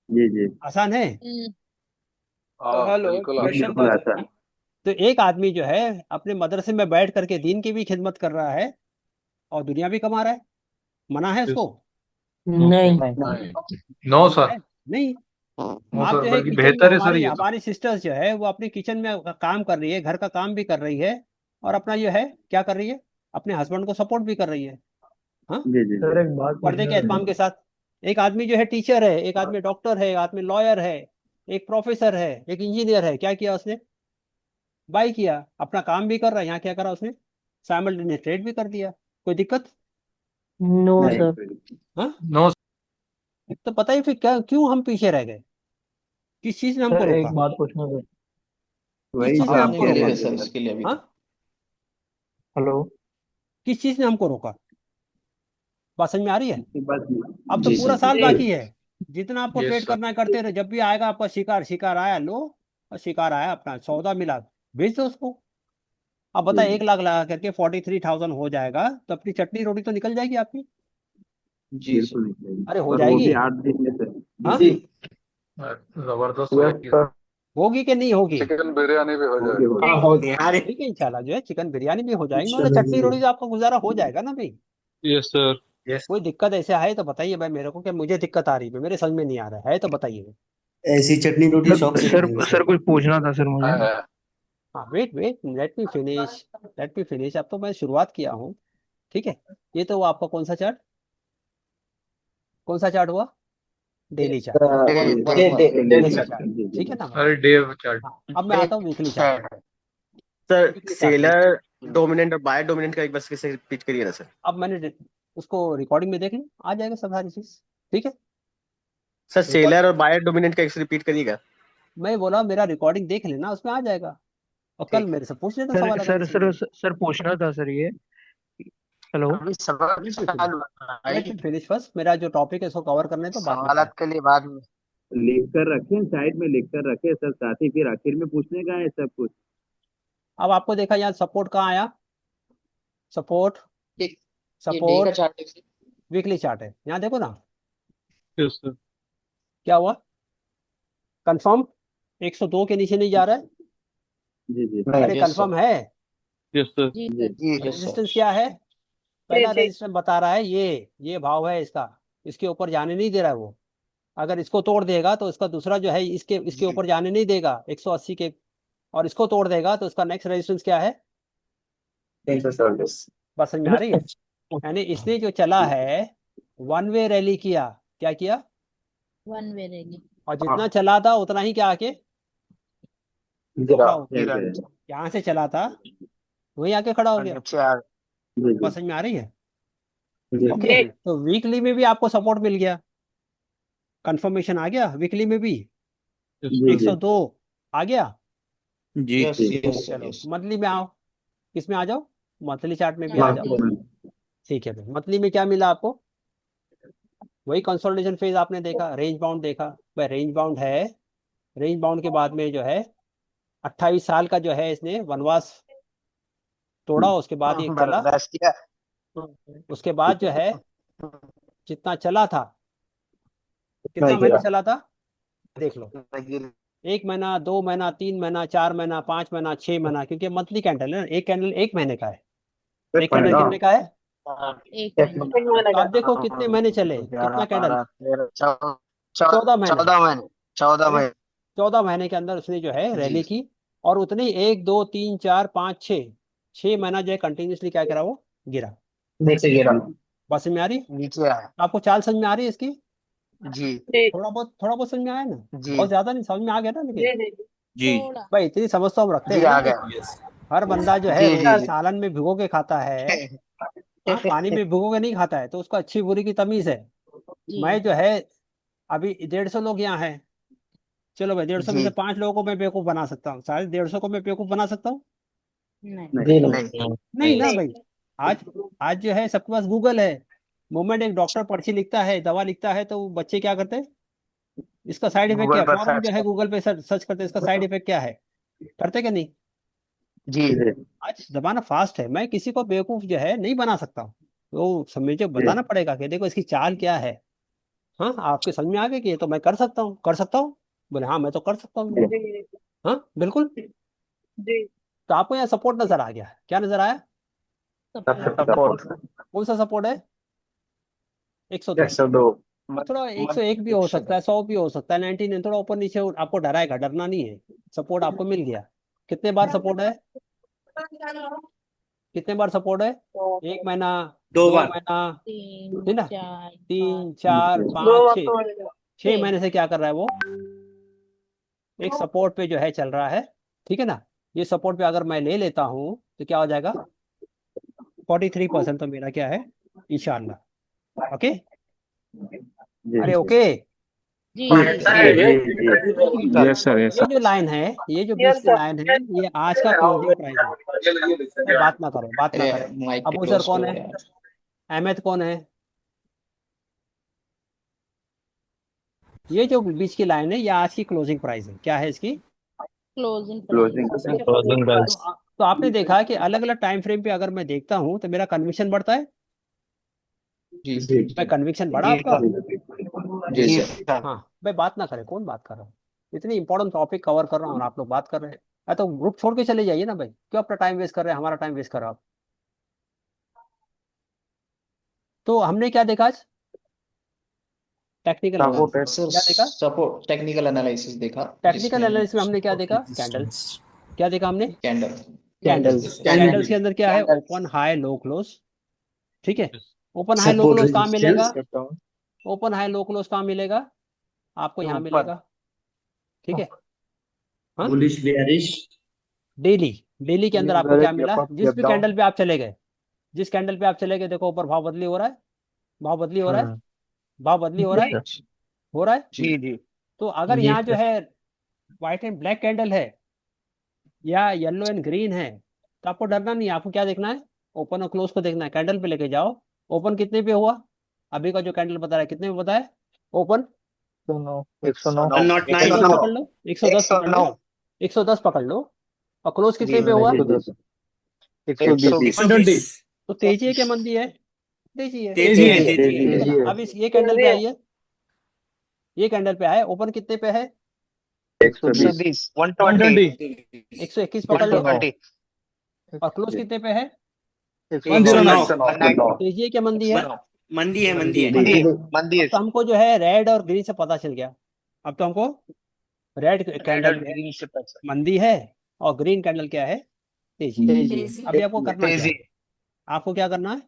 जी जी आसान है। हेलो, क्वेश्चन बिल्कुल ऐसा। तो एक आदमी जो है अपने मदरसे में बैठ करके दीन की भी खिदमत कर रहा है और दुनिया भी कमा रहा है, मना है उसको? नहीं। No sir. है? नहीं। नो आप सर, जो है बल्कि किचन में, बेहतर है सर हमारी ये तो। हमारी सिस्टर्स जो है वो अपने किचन में काम कर रही है, घर का काम भी कर रही है और अपना जो है क्या कर रही है, अपने हस्बैंड को सपोर्ट भी कर रही है। हाँ, जी जी सर एक बात पर्दे के पूछना एहतमाम था। के साथ। एक आदमी जो है टीचर है, एक आदमी डॉक्टर है, एक आदमी लॉयर है, एक प्रोफेसर है, एक इंजीनियर है। क्या किया उसने? बाई किया, अपना काम भी कर रहा है, यहाँ क्या करा उसने, साइमल्टेनियस ट्रेड भी कर दिया। कोई दिक्कत? नो नहीं सर। हाँ, नो तो पता ही फिर क्या, क्यों हम पीछे रह गए? किस चीज ने हमको सर रोका? एक बात पूछना था। किस वही चीज जो ने आप हमको कह रोका? रहे थे सर सर। इसके लिए अभी हाँ, किस चीज ने हमको रोका? बात समझ में आ रही है? इसके बाद अब तो जी पूरा सर। साल बाकी है। जितना आपको यस ट्रेड सर। करना है करते रहे, जब भी आएगा आपका शिकार, शिकार आया लो, और शिकार आया अपना सौदा मिला, बेच दो उसको। अब जी बताए, जी 1 लाख लगा करके 43,000 हो जाएगा तो अपनी चटनी रोटी तो निकल जाएगी आपकी। जी सर। बिल्कुल निकलेगी। अरे हो और वो जाएगी। भी 8 दिन में सर। हाँ, जी जबरदस्त यस होगी। सर, होगी कि नहीं होगी? चिकन बिरयानी भी हो होगी जाएगी। होगी। बिहारी। ठीक है, इंशाल्लाह जो है चिकन बिरयानी भी हो जाएगी, मतलब चटनी रोटी से आपका गुजारा हो जाएगा ना भाई। Yes sir. यस। कोई दिक्कत ऐसे है तो बताइए भाई मेरे को, कि मुझे दिक्कत आ रही है, मेरे समझ में नहीं आ रहा है तो बताइए। ऐसी चटनी रोटी शौक से सर खाएंगे सर कुछ पूछना था सर मुझे। हाँ, wait wait, let me finish, let me finish. अब तो मैं शुरुआत किया हूँ। ठीक है, ये तो हुआ आपका कौन सा चार्ट? कौन सा चार्ट हुआ? Daily chart. डेली चार्ट, जी जी ठीक है ना भाई? अरे डेव चार्ट। हाँ, अब मैं आता हूँ वीकली चार्ट पे। सर वीकली चार्ट पे सेलर डोमिनेंट और बायर डोमिनेंट का एक बार फिर से रिपीट करिए ना सर। अब मैंने उसको रिकॉर्डिंग में देख ली, आ जाएगा सब सारी चीज। ठीक है, सर रिकॉर्ड सेलर और बायर डोमिनेंट का एक से रिपीट करिएगा। मैं बोला मेरा रिकॉर्डिंग देख लेना, उसमें आ जाएगा। और कल ठीक है। मेरे से पूछ लेना सर सवाल अगर सर इसमें। सर सर पूछना था सर ये। हेलो। अभी सवाल लेट मी फिनिश, चालू है लेट भाई। Me finish first. मेरा जो टॉपिक है उसको कवर करने तो बाद में सवालात के लिए बाद में। लिख कर रखें, साइड में लिख कर रखें सर, साथ ही फिर आखिर में पूछने का है सब कुछ। अब आपको देखा यहाँ सपोर्ट कहाँ आया? सपोर्ट, सपोर्ट, वीकली चार्ट है, यहाँ देखो ना। Yes sir. क्या हुआ? कंफर्म 102 के नीचे नहीं जा रहा है? जी जी अरे कंफर्म है। Yes sir. जी रेजिस्टेंस क्या है? पहला रेजिस्टेंस बता रहा है ये भाव है इसका, इसके ऊपर जाने नहीं दे रहा है वो। अगर इसको तोड़ देगा तो इसका दूसरा जो है इसके इसके ऊपर जाने नहीं देगा 180 के, और इसको तोड़ देगा तो इसका नेक्स्ट रेजिस्टेंस क्या है? बस समझ में आ रही है? यानी इसने जो चला है वन वे रैली किया। क्या किया? One way rally. और जितना चला था उतना ही क्या आके खड़ा हो गया। यहाँ से चला था वही आके खड़ा हो गया। जी बस समझ में आ रही है? ओके, तो वीकली में भी आपको सपोर्ट मिल गया, कंफर्मेशन आ गया वीकली में भी। जी 102 आ गया। जी चलो मंथली में आओ, किसमें आ जाओ, मंथली चार्ट में भी आ जाओ। ठीक है भाई, मंथली में क्या मिला आपको? वही कंसोलिडेशन फेज आपने देखा, रेंज बाउंड देखा भाई, रेंज बाउंड है। रेंज बाउंड के बाद में जो है 28 साल का जो है इसने वनवास तोड़ा, उसके बाद ये चला। उसके बाद जो है जितना चला था, कितना महीने चला था देख लो, 1 महीना, 2 महीना, 3 महीना, 4 महीना, 5 महीना, 6 महीना, क्योंकि मंथली कैंडल है ना, एक कैंडल 1 महीने का है। एक कैंडल कितने का है? एक महीने। तो आप देखो कितने महीने चले, कितना कैंडल? 14 महीने। 14 महीने। 14 महीने के अंदर उसने जो है रैली की, और उतनी 1 2 3 4 5 6 महीना जो है कंटिन्यूसली क्या करा, वो गिरा। नीचे गिरा। बस समझ में आ रही? नीचे आया। आपको चाल समझ में आ रही है इसकी? जी थोड़ा बहुत समझ में आया ना? जी बहुत ज्यादा नहीं समझ में आ गया ना? लेकिन जी थोड़ा। भाई इतनी समझ तो हम रखते जी हैं ना आ भाई। गया। हर बंदा जो है जी जी रोटी जी। सालन में भिगो के खाता है, हाँ, पानी में भिगो के नहीं खाता है, तो उसको अच्छी बुरी की तमीज है। जी मैं जो है अभी 150 लोग यहाँ हैं, चलो भाई 150 में जी से 5 लोगों को मैं बेवकूफ बना सकता हूँ, साढ़े 150 को मैं बेवकूफ बना सकता हूँ? नहीं नहीं नहीं ना भाई। आज आज जो है सबके पास गूगल है। मोमेंट एक डॉक्टर पर्ची लिखता है, दवा लिखता है, तो बच्चे क्या करते हैं, इसका साइड इफेक्ट क्या गूगल है, पर फौरन सर्च जो है गूगल पे सर्च करते हैं इसका साइड इफेक्ट क्या है, करते क्या नहीं? जी आज जमाना फास्ट है, मैं किसी को बेवकूफ जो है नहीं बना सकता हूँ, तो मुझे बताना पड़ेगा कि देखो इसकी चाल क्या है। हाँ, आपके समझ में आ गया कि ये तो मैं कर सकता हूँ, कर सकता हूँ। बोले हाँ मैं तो कर सकता हूँ। हाँ बिल्कुल। तो आपको यहाँ सपोर्ट नजर आ गया, क्या नजर आया? सपोर्ट कौन सा सपोर्ट है? 102। 102 थोड़ा 101 भी हो सकता है, 100 भी हो सकता है, 99 थोड़ा ऊपर नीचे आपको डराएगा, डरना नहीं है। सपोर्ट आपको मिल गया। कितने बार सपोर्ट है? कितने बार सपोर्ट है? 1 महीना, 2 2 बार। महीना, तीन है ना? चार 3 4 5 6 6 महीने से क्या कर रहा है वो? एक सपोर्ट पे जो है चल रहा है, ठीक है ना? ये सपोर्ट पे अगर मैं ले लेता हूँ तो क्या हो जाएगा? 43% तो मेरा क्या है, इंशाल्लाह। ओके, अरे ओके। जी यस सर, यस ये जो लाइन है, ये जो बीच की लाइन है, ये आज का क्लोजिंग प्राइस है। बात ना करो, बात ना अरे करो। माइक अबू सर क्लोज कौन करो है? यार। अहमद कौन है? ये जो बीच की लाइन है, ये आज की क्लोजिंग प्राइस है। क्या है इसकी? Closing closing price. Closing price. तो आपने देखा कि अलग अलग टाइम फ्रेम पे अगर मैं देखता हूं तो मेरा कन्विक्शन बढ़ता है। जी मैं कन्विक्शन बढ़ा आपका? जी सर। हाँ भाई, बात ना करें, कौन बात कर रहा हूँ? इतनी इंपॉर्टेंट टॉपिक कवर कर रहा हूँ और आप लोग बात कर रहे हैं। तो ग्रुप छोड़ के चले जाइए ना भाई, क्यों अपना टाइम वेस्ट कर रहे हैं, हमारा टाइम वेस्ट कर रहे हो आप। तो हमने क्या देखा आज? Technical analysis. सर क्या देखा? सपोर्ट टेक्निकल एनालिसिस देखा टेक्निकल जिसमें एनालिसिस में हमने क्या देखा? कैंडल। क्या देखा हमने? Candle candles. कैंडल्स के अंदर क्या है? ओपन हाई लो क्लोज। ठीक है। ओपन हाई लो सपोर्ट क्लोज कहाँ मिलेगा? रेजिस्टेंस ओपन हाई लो क्लोज कहाँ मिलेगा? आपको यहाँ मिलेगा। ठीक है। हाँ, बुलिश बेयरिश डेली। डेली के अंदर आपको क्या मिला? जिस भी कैंडल पे आप चले गए, जिस कैंडल पे आप चले गए, देखो ऊपर भाव बदली हो रहा है, भाव बदली हो रहा है, भाव बदली हो रहा है, हो रहा है। जी जी तो अगर जी यहाँ जो है व्हाइट एंड ब्लैक कैंडल है या येलो एंड ग्रीन है, तो आपको डरना नहीं है। आपको क्या देखना है? ओपन और क्लोज को देखना है। कैंडल पे लेके जाओ। ओपन कितने पे हुआ? अभी का जो कैंडल बता रहा है कितने पे बताया? ओपन 109 110 109 पकड़ लो, 110 पकड़ लो, 110 पकड़ लो। और क्लोज कितने पे हुआ? 120 तो तेजी है क्या मंदी है? तेजी है। तेजी है, तेजी ठीक है। है ना? अब इस ये कैंडल पे आई है, ये कैंडल पे आए, ओपन कितने पे है? 120 120 121 पकड़ लो। 120 और क्लोज कितने पे है? 109 तेजी है क्या मंदी है? मंदी है, मंदी है। मंदी मंदी अब तो हमको जो है रेड और ग्रीन से पता चल गया। अब तो हमको रेड रेड कैंडल और जो है ग्रीन से पैसा मंदी है, और ग्रीन कैंडल क्या है? तेजी है। तेजी। अभी आपको करना क्या तेजी है? आपको क्या करना है?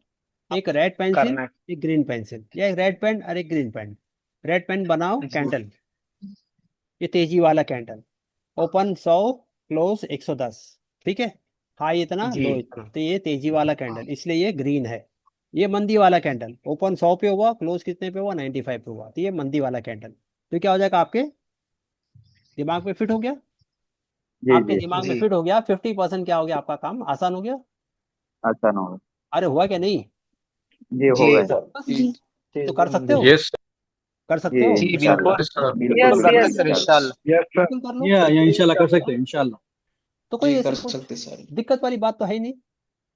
एक रेड पेंसिल, करना है एक ग्रीन पेंसिल, या एक रेड पेन और एक ग्रीन पेन। रेड पेन बनाओ कैंडल, ये तेजी वाला कैंडल। Open 100, close 110। ठीक है। हाई इतना, लो इतना, तो ये तेजी वाला कैंडल, इसलिए ये ग्रीन है। ये मंदी वाला कैंडल, ओपन 100 पे हुआ, क्लोज कितने पे हुआ? 95 पे हुआ, तो ये मंदी वाला कैंडल। तो क्या हो जाएगा? आपके दिमाग में फिट हो गया? जी आपके जी दिमाग में जी फिट हो गया। 50% क्या हो गया? आपका काम आसान हो गया। आसान होगा। अरे हुआ क्या नहीं? जी हो जी गए। बस। तो कर सकते हो? यस कर जी सकते हो? जी इंशाल्लाह बिल्कुल सर। बिल्कुल कर सकते हैं इंशाल्लाह बिल्कुल कर लो। या इंशाल्लाह कर सकते हैं इंशाल्लाह। तो कोई जी ऐसी कर कुछ सकते सर। दिक्कत वाली बात तो है ही नहीं।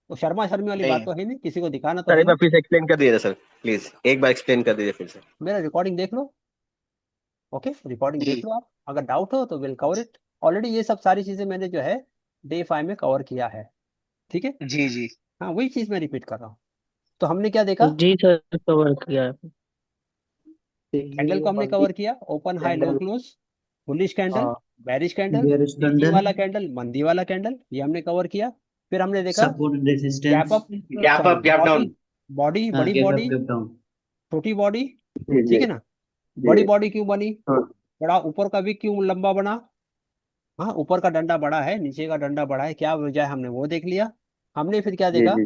तो शर्मा शर्मी वाली बात नहीं तो है नहीं, किसी को दिखाना तो सर है एक बार नहीं। फिर से एक्सप्लेन कर दीजिए सर, प्लीज एक बार एक्सप्लेन कर दीजिए फिर से। मेरा रिकॉर्डिंग देख लो। ओके, रिकॉर्डिंग जी देख लो आप। अगर डाउट हो तो विल कवर इट। ऑलरेडी ये सब सारी चीजें मैंने जो है डे 5 में कवर किया है। ठीक है। जी जी हाँ, वही चीज मैं रिपीट कर रहा हूँ। तो हमने क्या देखा? जी सर कवर किया है। कैंडल को हमने कवर किया। ओपन हाई लो close, bullish candle, bearish candle, bearish तेजी कैंडल वाला कैंडल, मंदी वाला कैंडल, ये हमने कवर किया। फिर हमने देखा support gap resistance up, gap sorry up, gap body, down. Body, बड़ी gap up body, gap down छोटी बॉडी। जी ठीक जी है ना? जी बड़ी बॉडी क्यों बनी? तो बड़ा ऊपर का भी क्यों लंबा बना? हाँ, ऊपर का डंडा बड़ा है, नीचे का डंडा बड़ा है, क्या वजह है हमने वो देख लिया। हमने फिर क्या जी देखा? जी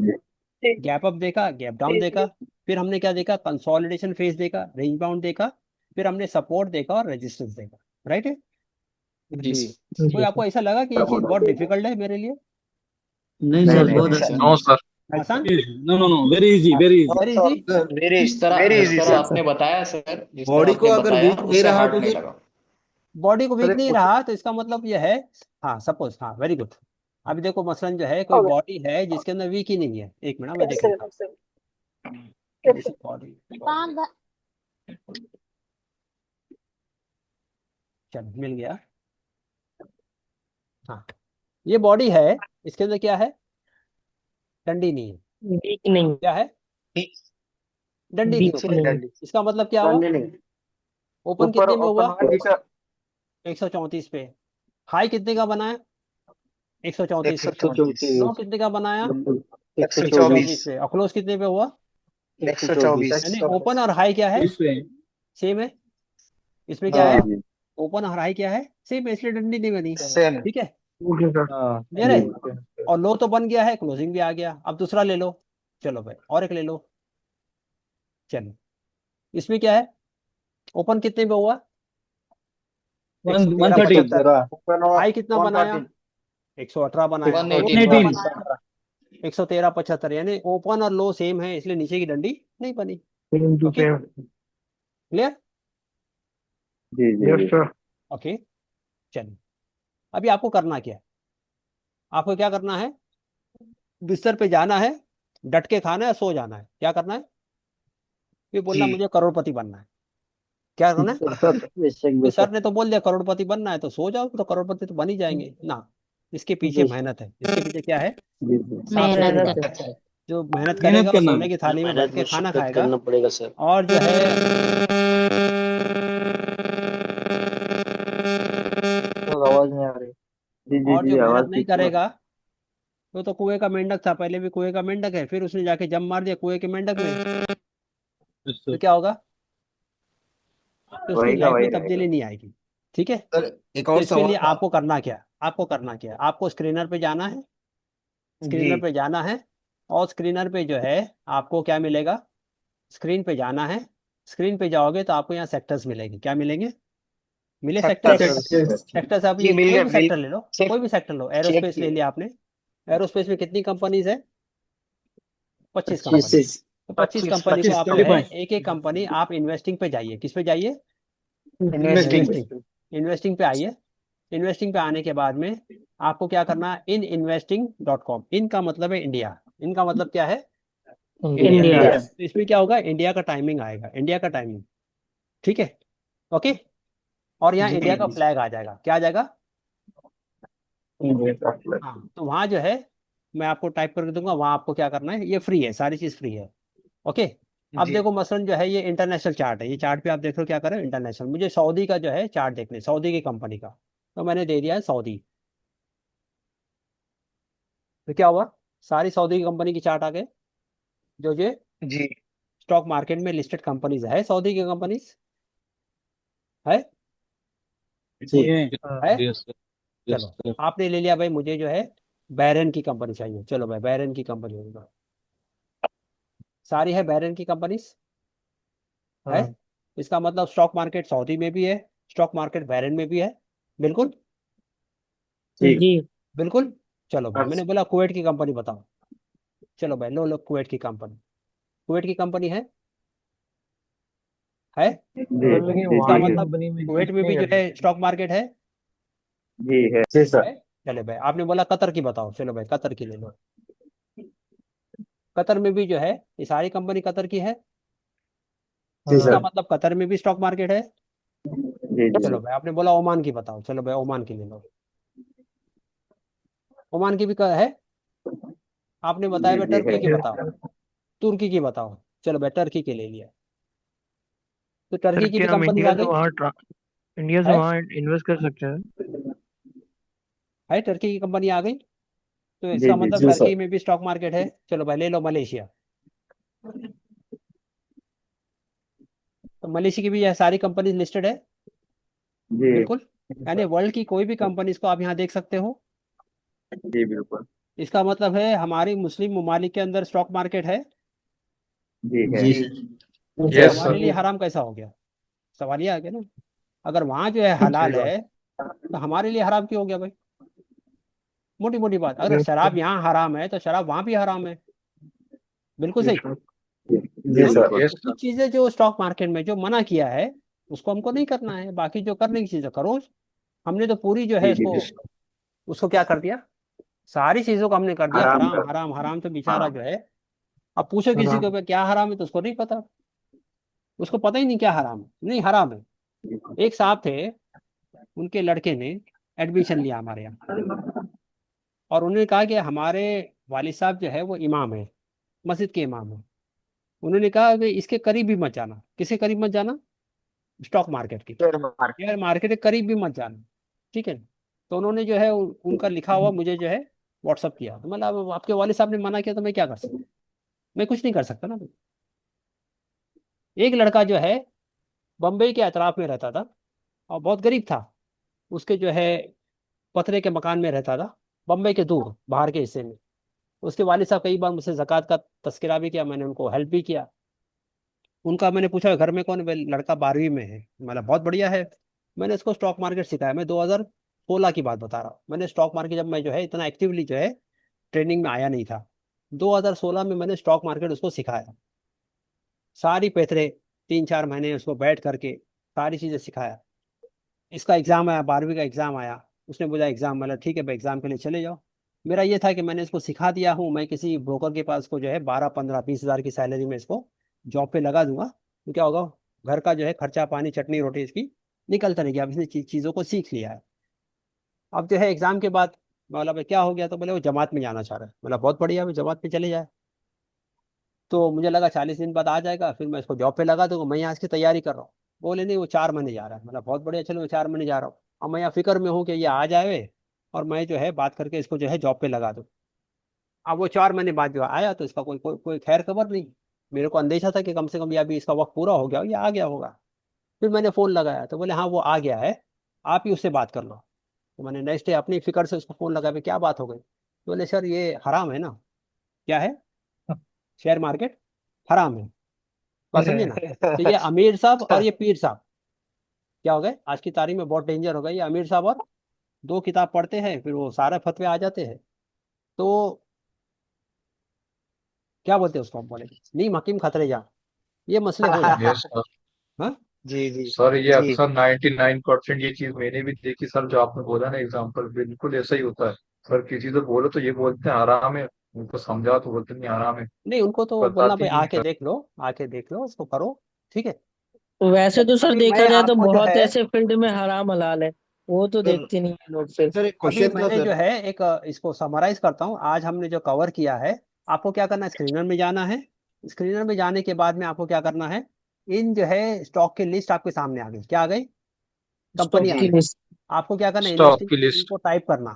जी गैप अप देखा, गैप डाउन देखा। फिर हमने क्या देखा? कंसोलिडेशन फेज देखा, रेंज बाउंड देखा। फिर हमने सपोर्ट देखा और रेजिस्टेंस देखा। राइट है। जी सर। कोई आपको ऐसा लगा कि ये चीज बहुत डिफिकल्ट है मेरे लिए? नहीं सर, बहुत अच्छा नो सर आसान, no no no, very easy, very easy. Very easy. जिस तरह आपने बताया सर, जिस तरह बॉडी को आपने अगर बताया वीक नहीं उससे रहा हार्ड तो नहीं सर, लगा। बॉडी को वीक नहीं रहा तो इसका मतलब यह है, हाँ सपोज, हाँ वेरी गुड। अभी देखो मसलन जो है कोई बॉडी है जिसके अंदर वीक ही नहीं है, एक मिनट मैं देख लेता हूँ बॉडी। चल मिल गया। हाँ ये बॉडी है, इसके अंदर क्या है? डंडी नहीं है। वीक नहीं, क्या है? डंडी नहीं वीक है। नहीं। इसका मतलब क्या हुआ? ओपन कितने में हुआ? 134 पे। हाई कितने का बनाया? 134 पे। 134। लो कितने का बनाया? 124। पे। और क्लोज कितने पे हुआ? 124। यानी ओपन और हाई क्या है? सेम है। इसमें क्या है? ओपन और हाई क्या है? सेम है, इसलिए डंडी नहीं बनी। ठीक है, क्लियर है? और लो तो बन गया है, क्लोजिंग भी आ गया। अब दूसरा ले लो, चलो भाई और एक ले लो। चलो इसमें क्या है? ओपन कितने पे हुआ? 130। हाई कितना बनाया? 118 बनाया। 113.75, यानी ओपन और लो सेम है, इसलिए नीचे की डंडी नहीं बनी। Okay clear? जी जी जी। ओके चलो, अभी आपको करना क्या है? आपको क्या करना है? बिस्तर पे जाना है, डट के खाना है, सो जाना है। क्या करना है? ये बोलना मुझे करोड़पति बनना है। क्या करना है? तो सर ने तो बोल दिया करोड़पति बनना है, तो सो जाओ, तो करोड़पति तो बन ही जाएंगे ना। इसके पीछे मेहनत है, इसके पीछे क्या है? साफ सुथरी मेहनत बात। करना। जो मेहनत मेहनत करेगा वो करना सोने की थाली में बैठ के खाना खाएगा। पड़ेगा सर। और जो है आवाज नहीं आ रही। जी जी और जी जो मेहनत आवाज नहीं करेगा तो कुएं का मेंढक था, पहले भी कुएं का मेंढक है, फिर उसने जाके जम मार दिया कुएं के मेंढक में, तो क्या होगा? तो उसकी वही का लाइफ वही में रहेगा। तब्दीली नहीं आएगी। ठीक है, सर एक तो और इसके लिए सवाल था। आपको करना क्या? आपको करना क्या? आपको स्क्रीनर पे जाना है, स्क्रीनर पे जाना है, और स्क्रीनर पे जो है आपको क्या मिलेगा? स्क्रीन पे जाना है। स्क्रीन पे जाओगे तो आपको यहाँ सेक्टर्स मिलेंगे। क्या मिलेंगे? मिले सेक्टर्स? सेक्टर्स आप ये कोई भी सेक्टर ले लो, कोई भी सेक्टर लो। एरोस्पेस ले लिया आपने, एरोस्पेस में कितनी कंपनीज है? 25 कंपनी। तो 25 कंपनी को आप जो है एक एक कंपनी आप इन्वेस्टिंग पे जाइए। किस पे जाइए? इन्वेस्टिंग। इन्वेस्टिंग पे आइए। इन्वेस्टिंग पे आने के बाद में आपको क्या करना है? investing.com। इन का मतलब है इंडिया, इनका मतलब क्या है? इंडिया। तो इसमें क्या होगा? इंडिया का टाइमिंग आएगा, इंडिया का टाइमिंग। ठीक है, ओके। और यहाँ इंडिया का फ्लैग आ जाएगा। क्या आ जाएगा? हाँ, तो वहां जो है मैं आपको टाइप करके दूंगा, वहां आपको क्या करना है? ये फ्री है, सारी चीज फ्री है। ओके, अब देखो मसलन जो है ये इंटरनेशनल चार्ट है। ये चार्ट पे आप देख रहे हो, क्या करें? इंटरनेशनल। मुझे सऊदी का जो है चार्ट देखने, सऊदी की कंपनी का, तो मैंने दे दिया है सऊदी। तो क्या हुआ? सारी सऊदी की कंपनी की चार्ट आ गए, जो जो जी स्टॉक मार्केट में लिस्टेड कंपनीज है, सऊदी की कंपनीज है। Yes sir. यस चलो सर। आपने ले लिया भाई, मुझे जो है बैरन की कंपनी चाहिए। चलो भाई बैरन की कंपनी होगा, सारी है बैरन की कंपनीज है। इसका मतलब स्टॉक मार्केट सऊदी में भी है, स्टॉक मार्केट बैरन में भी है। बिल्कुल जी। बिल्कुल। चलो भाई मैंने बोला कुवैत की कंपनी बताओ। चलो भाई लो लो, कुवैत की कंपनी, कुवैत की कंपनी है। जी इसका जी मतलब कुवैत में भी जो है स्टॉक मार्केट है। जी है। चले भाई आपने बोला कतर की बताओ। चलो भाई कतर की ले लो। कतर में भी जो है ये सारी कंपनी कतर की है। इसका मतलब कतर में भी स्टॉक मार्केट है। जी जी चलो भाई आपने बोला ओमान की बताओ। चलो भाई ओमान की ले लो। ओमान की भी है। आपने बताया भाई जी टर्की है। की बताओ, तुर्की की बताओ। चलो भाई टर्की की ले लिया। तो टर्की की भी कंपनी आ गई इंडिया से है। वहाँ इन्वेस्ट कर सकते हैं। है टर्की की कंपनी आ गई, तो जी इसका जी मतलब टर्की में भी स्टॉक मार्केट है। चलो भाई ले लो मलेशिया। तो मलेशिया की भी यह सारी कंपनी लिस्टेड है। जी बिल्कुल, यानी वर्ल्ड की कोई भी कंपनीज को आप यहाँ देख सकते हो। जी बिल्कुल। इसका मतलब है हमारी मुस्लिम ममालिक के अंदर स्टॉक मार्केट है। जी है। तो यस हमारे सर। लिए हराम कैसा हो गया? सवाल ये आ गया ना। अगर वहां जो है हलाल है तो हमारे लिए हराम क्यों हो गया भाई? मोटी मोटी बात, अगर शराब यहाँ हराम है तो शराब वहां भी हराम है। बिल्कुल सही। जी हाँ? सर। यस कुछ चीजें जो स्टॉक मार्केट में जो मना किया है उसको हमको नहीं करना है, बाकी जो करने की चीजें करो। हमने तो पूरी जो है जी जी उसको उसको क्या कर दिया, सारी चीजों को हमने कर दिया आराम हराम कर। हराम हराम। तो बेचारा हाँ जो है, अब पूछो किसी हराम। को भाई क्या हराम है तो उसको नहीं पता, उसको पता ही नहीं क्या हराम है। नहीं हराम है। एक साहब थे, उनके लड़के ने एडमिशन लिया हमारे यहाँ, और उन्होंने कहा कि हमारे वालिद साहब जो है वो इमाम है, मस्जिद के इमाम है। उन्होंने कहा कि इसके करीब भी मत जाना। किसके करीब मत जाना? स्टॉक मार्केट की, शेयर मार्केट। शेयर मार्केट के करीब भी मत जाना। ठीक है। तो उन्होंने जो है उनका लिखा हुआ मुझे जो है व्हाट्सअप किया। तो मतलब अब आपके वालिद साहब ने मना किया तो मैं क्या कर सकता? मैं कुछ नहीं कर सकता ना। एक लड़का जो है बम्बई के अतराफ में रहता था और बहुत गरीब था। उसके जो है पतरे के मकान में रहता था, बम्बई के दूर बाहर के हिस्से में। उसके वालिद साहब कई बार मुझसे ज़कात का तस्करा भी किया, मैंने उनको हेल्प भी किया। उनका मैंने पूछा घर में कौन है? भाई लड़का 12वीं में है। मतलब बहुत बढ़िया है। मैंने इसको स्टॉक मार्केट सिखाया। मैं 2016 की बात बता रहा हूँ। मैंने स्टॉक मार्केट जब मैं जो है इतना एक्टिवली जो है ट्रेनिंग में आया नहीं था, 2016 में मैंने स्टॉक मार्केट उसको सिखाया। सारी पैतरे 3-4 महीने उसको बैठ करके सारी चीज़ें सिखाया। इसका एग्ज़ाम आया, 12वीं का एग्ज़ाम आया। उसने बोला एग्ज़ाम, मतलब ठीक है भाई एग्ज़ाम के लिए चले जाओ। मेरा ये था कि मैंने इसको सिखा दिया हूँ, मैं किसी ब्रोकर के पास को जो है 12-15-20 हज़ार की सैलरी में इसको जॉब पे लगा दूंगा तो क्या होगा, घर का जो है खर्चा पानी चटनी रोटी इसकी निकलता रहेगी। अब इसने चीज़ों को सीख लिया है। अब जो है एग्ज़ाम के बाद बोला भाई क्या हो गया? तो बोले वो जमात में जाना चाह रहा है। मतलब बहुत बढ़िया, भाई जमात में चले जाए। तो मुझे लगा 40 दिन बाद आ जाएगा, फिर मैं इसको जॉब पे लगा दूंगा। मैं यहाँ इसकी तैयारी कर रहा हूँ। बोले नहीं वो 4 महीने जा रहा है। मतलब बहुत बढ़िया, चलो मैं 4 महीने जा रहा हूँ। अब मैं यहाँ फिक्र में हूँ कि ये आ जाए और मैं जो है बात करके इसको जो है जॉब पे लगा दूँ। अब वो 4 महीने बाद जो आया तो इसका कोई खैर खबर नहीं। मेरे को अंदेशा था कि कम से कम ये अभी इसका वक्त पूरा हो गया, ये आ गया होगा। फिर मैंने फ़ोन लगाया तो बोले हाँ वो आ गया है, आप ही उससे बात कर लो। तो मैंने नेक्स्ट डे अपनी फिक्र से उसको फ़ोन लगाया, भाई क्या बात हो गई? तो बोले सर ये हराम है ना। क्या है? शेयर मार्केट हराम है। बात समझे ना? तो ये अमीर साहब और ये पीर साहब क्या हो गए आज की तारीख में? बहुत डेंजर हो गए। ये अमीर साहब और दो किताब पढ़ते हैं फिर वो सारे फतवे आ जाते हैं। तो क्या बोलते हैं उसको, हम बोले नीम हकीम खतरे जा, ये मसले हो जाते हैं। Yes sir. हाँ जी जी सर ये जी। अक्सर 99% ये चीज मैंने भी देखी सर, जो आपने बोला ना एग्जाम्पल बिल्कुल ऐसा ही होता है। सर किसी से बोलो तो ये बोलते हैं हराम है, उनको समझाओ तो बोलते नहीं हराम है, नहीं, उनको तो बोलना बताते भाई नहीं आके सर। देख लो, आके देख लो उसको करो। ठीक है। वैसे तो सर अभी देखा मैं जाए तो आपको जो बहुत है ऐसे फील्ड में हराम हलाल है, वो तो सर देखते नहीं है लोग फिर। सर एक अभी क्वेश्चन था मैंने जो सर। है एक इसको समराइज करता हूँ। आज हमने जो कवर किया है, आपको क्या करना है, स्क्रीनर में जाना है। स्क्रीनर में जाने के बाद में आपको क्या करना है, इन जो है स्टॉक की लिस्ट आपके सामने आ गई। क्या आ गई? कंपनी स्टॉक आ की गई। लिस्ट। आपको क्या करना है, स्टॉक इन्वेस्टिंग की लिस्ट। इनको टाइप करना।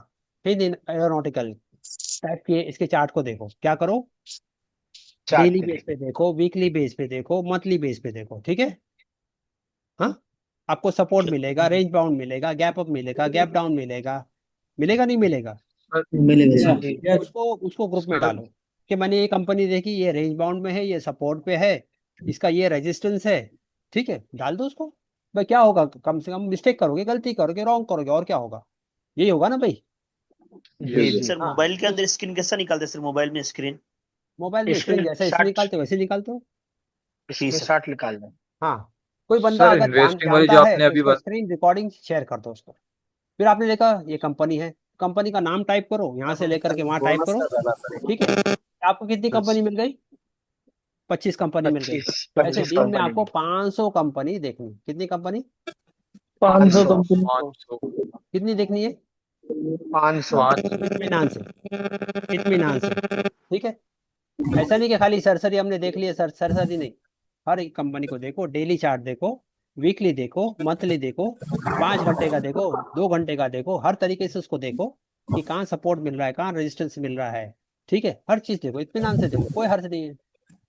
फिर एरोनॉटिकल टाइप किए, इसके चार्ट को देखो। क्या करो, चार्ट डेली के बेस लिए। पे देखो, वीकली बेस पे देखो, मंथली बेस पे देखो। ठीक है। हाँ, आपको सपोर्ट मिलेगा, रेंज बाउंड मिलेगा, गैप अप मिलेगा, गैप डाउन मिलेगा। मिलेगा नहीं मिलेगा? सर मिलेगा हाँ, सर। तो उसको ग्रुप में सर डालो कि मैंने ये कंपनी देखी, ये रेंज बाउंड में है, ये सपोर्ट पे है, इसका ये रेजिस्टेंस है। ठीक है, डाल दो उसको। भाई क्या होगा, कम से कम मिस्टेक करोगे, गलती करोगे, रॉन्ग करोगे, और क्या होगा? यही होगा ना भाई। जी यस जी। सर हाँ, मोबाइल के तो अंदर स्क्रीन कैसा निकालते हैं सर? मोबाइल में स्क्रीन? मोबाइल में स्क्रीन स्क्रीन जैसे इससे शॉट, निकालते हो वैसे निकालते हो। जी स्क्रीन सर। शॉट निकालना। हाँ, कोई बंदा सर अगर इन्वेस्टिंग वाली जानता जो है आपने तो अभी उसको स्क्रीन रिकॉर्डिंग शेयर कर दो उसको। फिर आपने देखा ये कंपनी है, कंपनी का नाम टाइप करो, यहाँ से लेकर के वहाँ टाइप करो। ठीक है। आपको कितनी कंपनी मिल गई? 25 कंपनी मिल गई। 25 ऐसे 25 दिन में कंपनी आपको में 500 कंपनी देखनी। कितनी कंपनी? 500 500 कंपनी। 500। कितनी देखनी है? 500। 500। इत्मीनान से, इत्मीनान से। ठीक है। ऐसा नहीं कि खाली सरसरी हमने देख लिया, सरसरी नहीं। हर एक कंपनी को देखो, डेली चार्ट देखो, वीकली देखो, मंथली देखो, 5 घंटे का देखो, 2 घंटे का देखो, हर तरीके से उसको देखो कि कहाँ सपोर्ट मिल रहा है, कहाँ रेजिस्टेंस मिल रहा है। ठीक है, हर चीज देखो, इत्मीनान से देखो, कोई हर्ज नहीं है।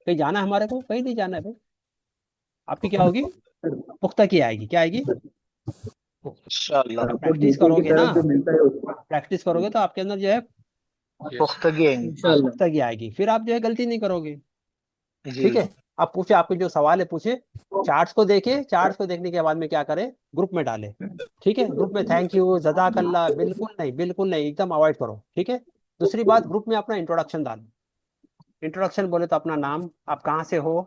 कहीं जाना है हमारे को? कहीं नहीं जाना है भाई। आपकी क्या होगी, पुख्ता की आएगी। क्या आएगी? इंशाल्लाह प्रैक्टिस करोगे ना, प्रैक्टिस करोगे तो आपके अंदर जो है यस पुख्तगी आएंगी। इंशाल्लाह। पुख्तगी आएगी, फिर आप जो है गलती नहीं करोगे। जी ठीक है। आप पूछे, आपके जो सवाल है पूछे, चार्ट्स को देखे, चार्ट्स को देखने के बाद में क्या करें, ग्रुप में डाले, ठीक है। ग्रुप में थैंक यू, जज़ाकल्लाह बिल्कुल नहीं, बिल्कुल नहीं, एकदम अवॉइड करो, ठीक है। दूसरी बात, ग्रुप में अपना इंट्रोडक्शन डालो। इंट्रोडक्शन बोले तो अपना नाम, आप कहाँ से हो,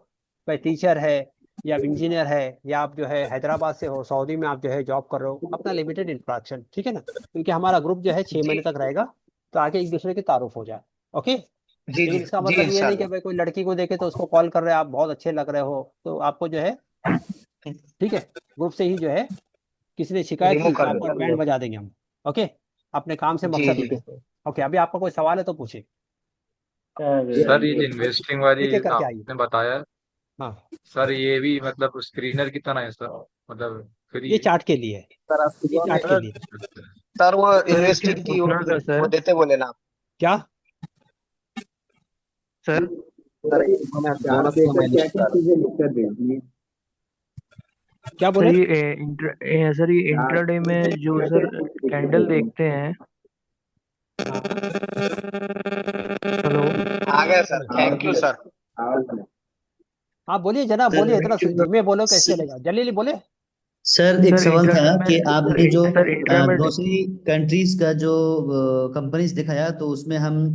भाई टीचर है या इंजीनियर है, या आप जो है हैदराबाद से हो, सऊदी में आप जो है जॉब कर रहे हो, अपना लिमिटेड इंट्रोडक्शन, ठीक है ना, क्योंकि हमारा ग्रुप जो है 6 महीने तक रहेगा, तो आगे एक दूसरे की तारुफ हो जाए, ओके। जी लेकिन जी इसका जी मतलब ये नहीं कि इंशाल्लाह। भाई कोई लड़की को देखे तो उसको कॉल कर रहे हैं, आप बहुत अच्छे लग रहे हो, तो आपको जो है, ठीक है, ग्रुप से ही जो है, किसी ने शिकायत रिमूव की तो कर आपका देना। बैंड बजा देंगे हम, ओके। अपने काम से जी मकसद जी। रहे, ओके। अभी आपका कोई सवाल है तो पूछिए, सर ये जो इन्वेस्टिंग वाली एक एक करके आइए। आपने बताया, हाँ, सर ये भी मतलब स्क्रीनर की तरह है सर, मतलब फ्री? ये चार्ट के लिए है, सर ये चार्ट के लिए। सर वो सर एक चीज इन्वेस्टिंग की पूछना था वो सर। देते बोले ना। क्या सर सर बोनस तो मैं नहीं सर। क्या सर बोले? ये इंट्राडे में जो सर कैंडल देखते हैं। हेलो। आ गया सर, थैंक यू सर। हाँ बोलिए जनाब, सर बोलिए, इतना धीमे बोलो कैसे सर चलेगा, जल्दी बोले। सर, एक सर सवाल था इंट्राडे में कि आपने जो सर इंट्राडे ग्रोसरी कंट्रीज का जो कंपनीज दिखाया, तो उसमें हम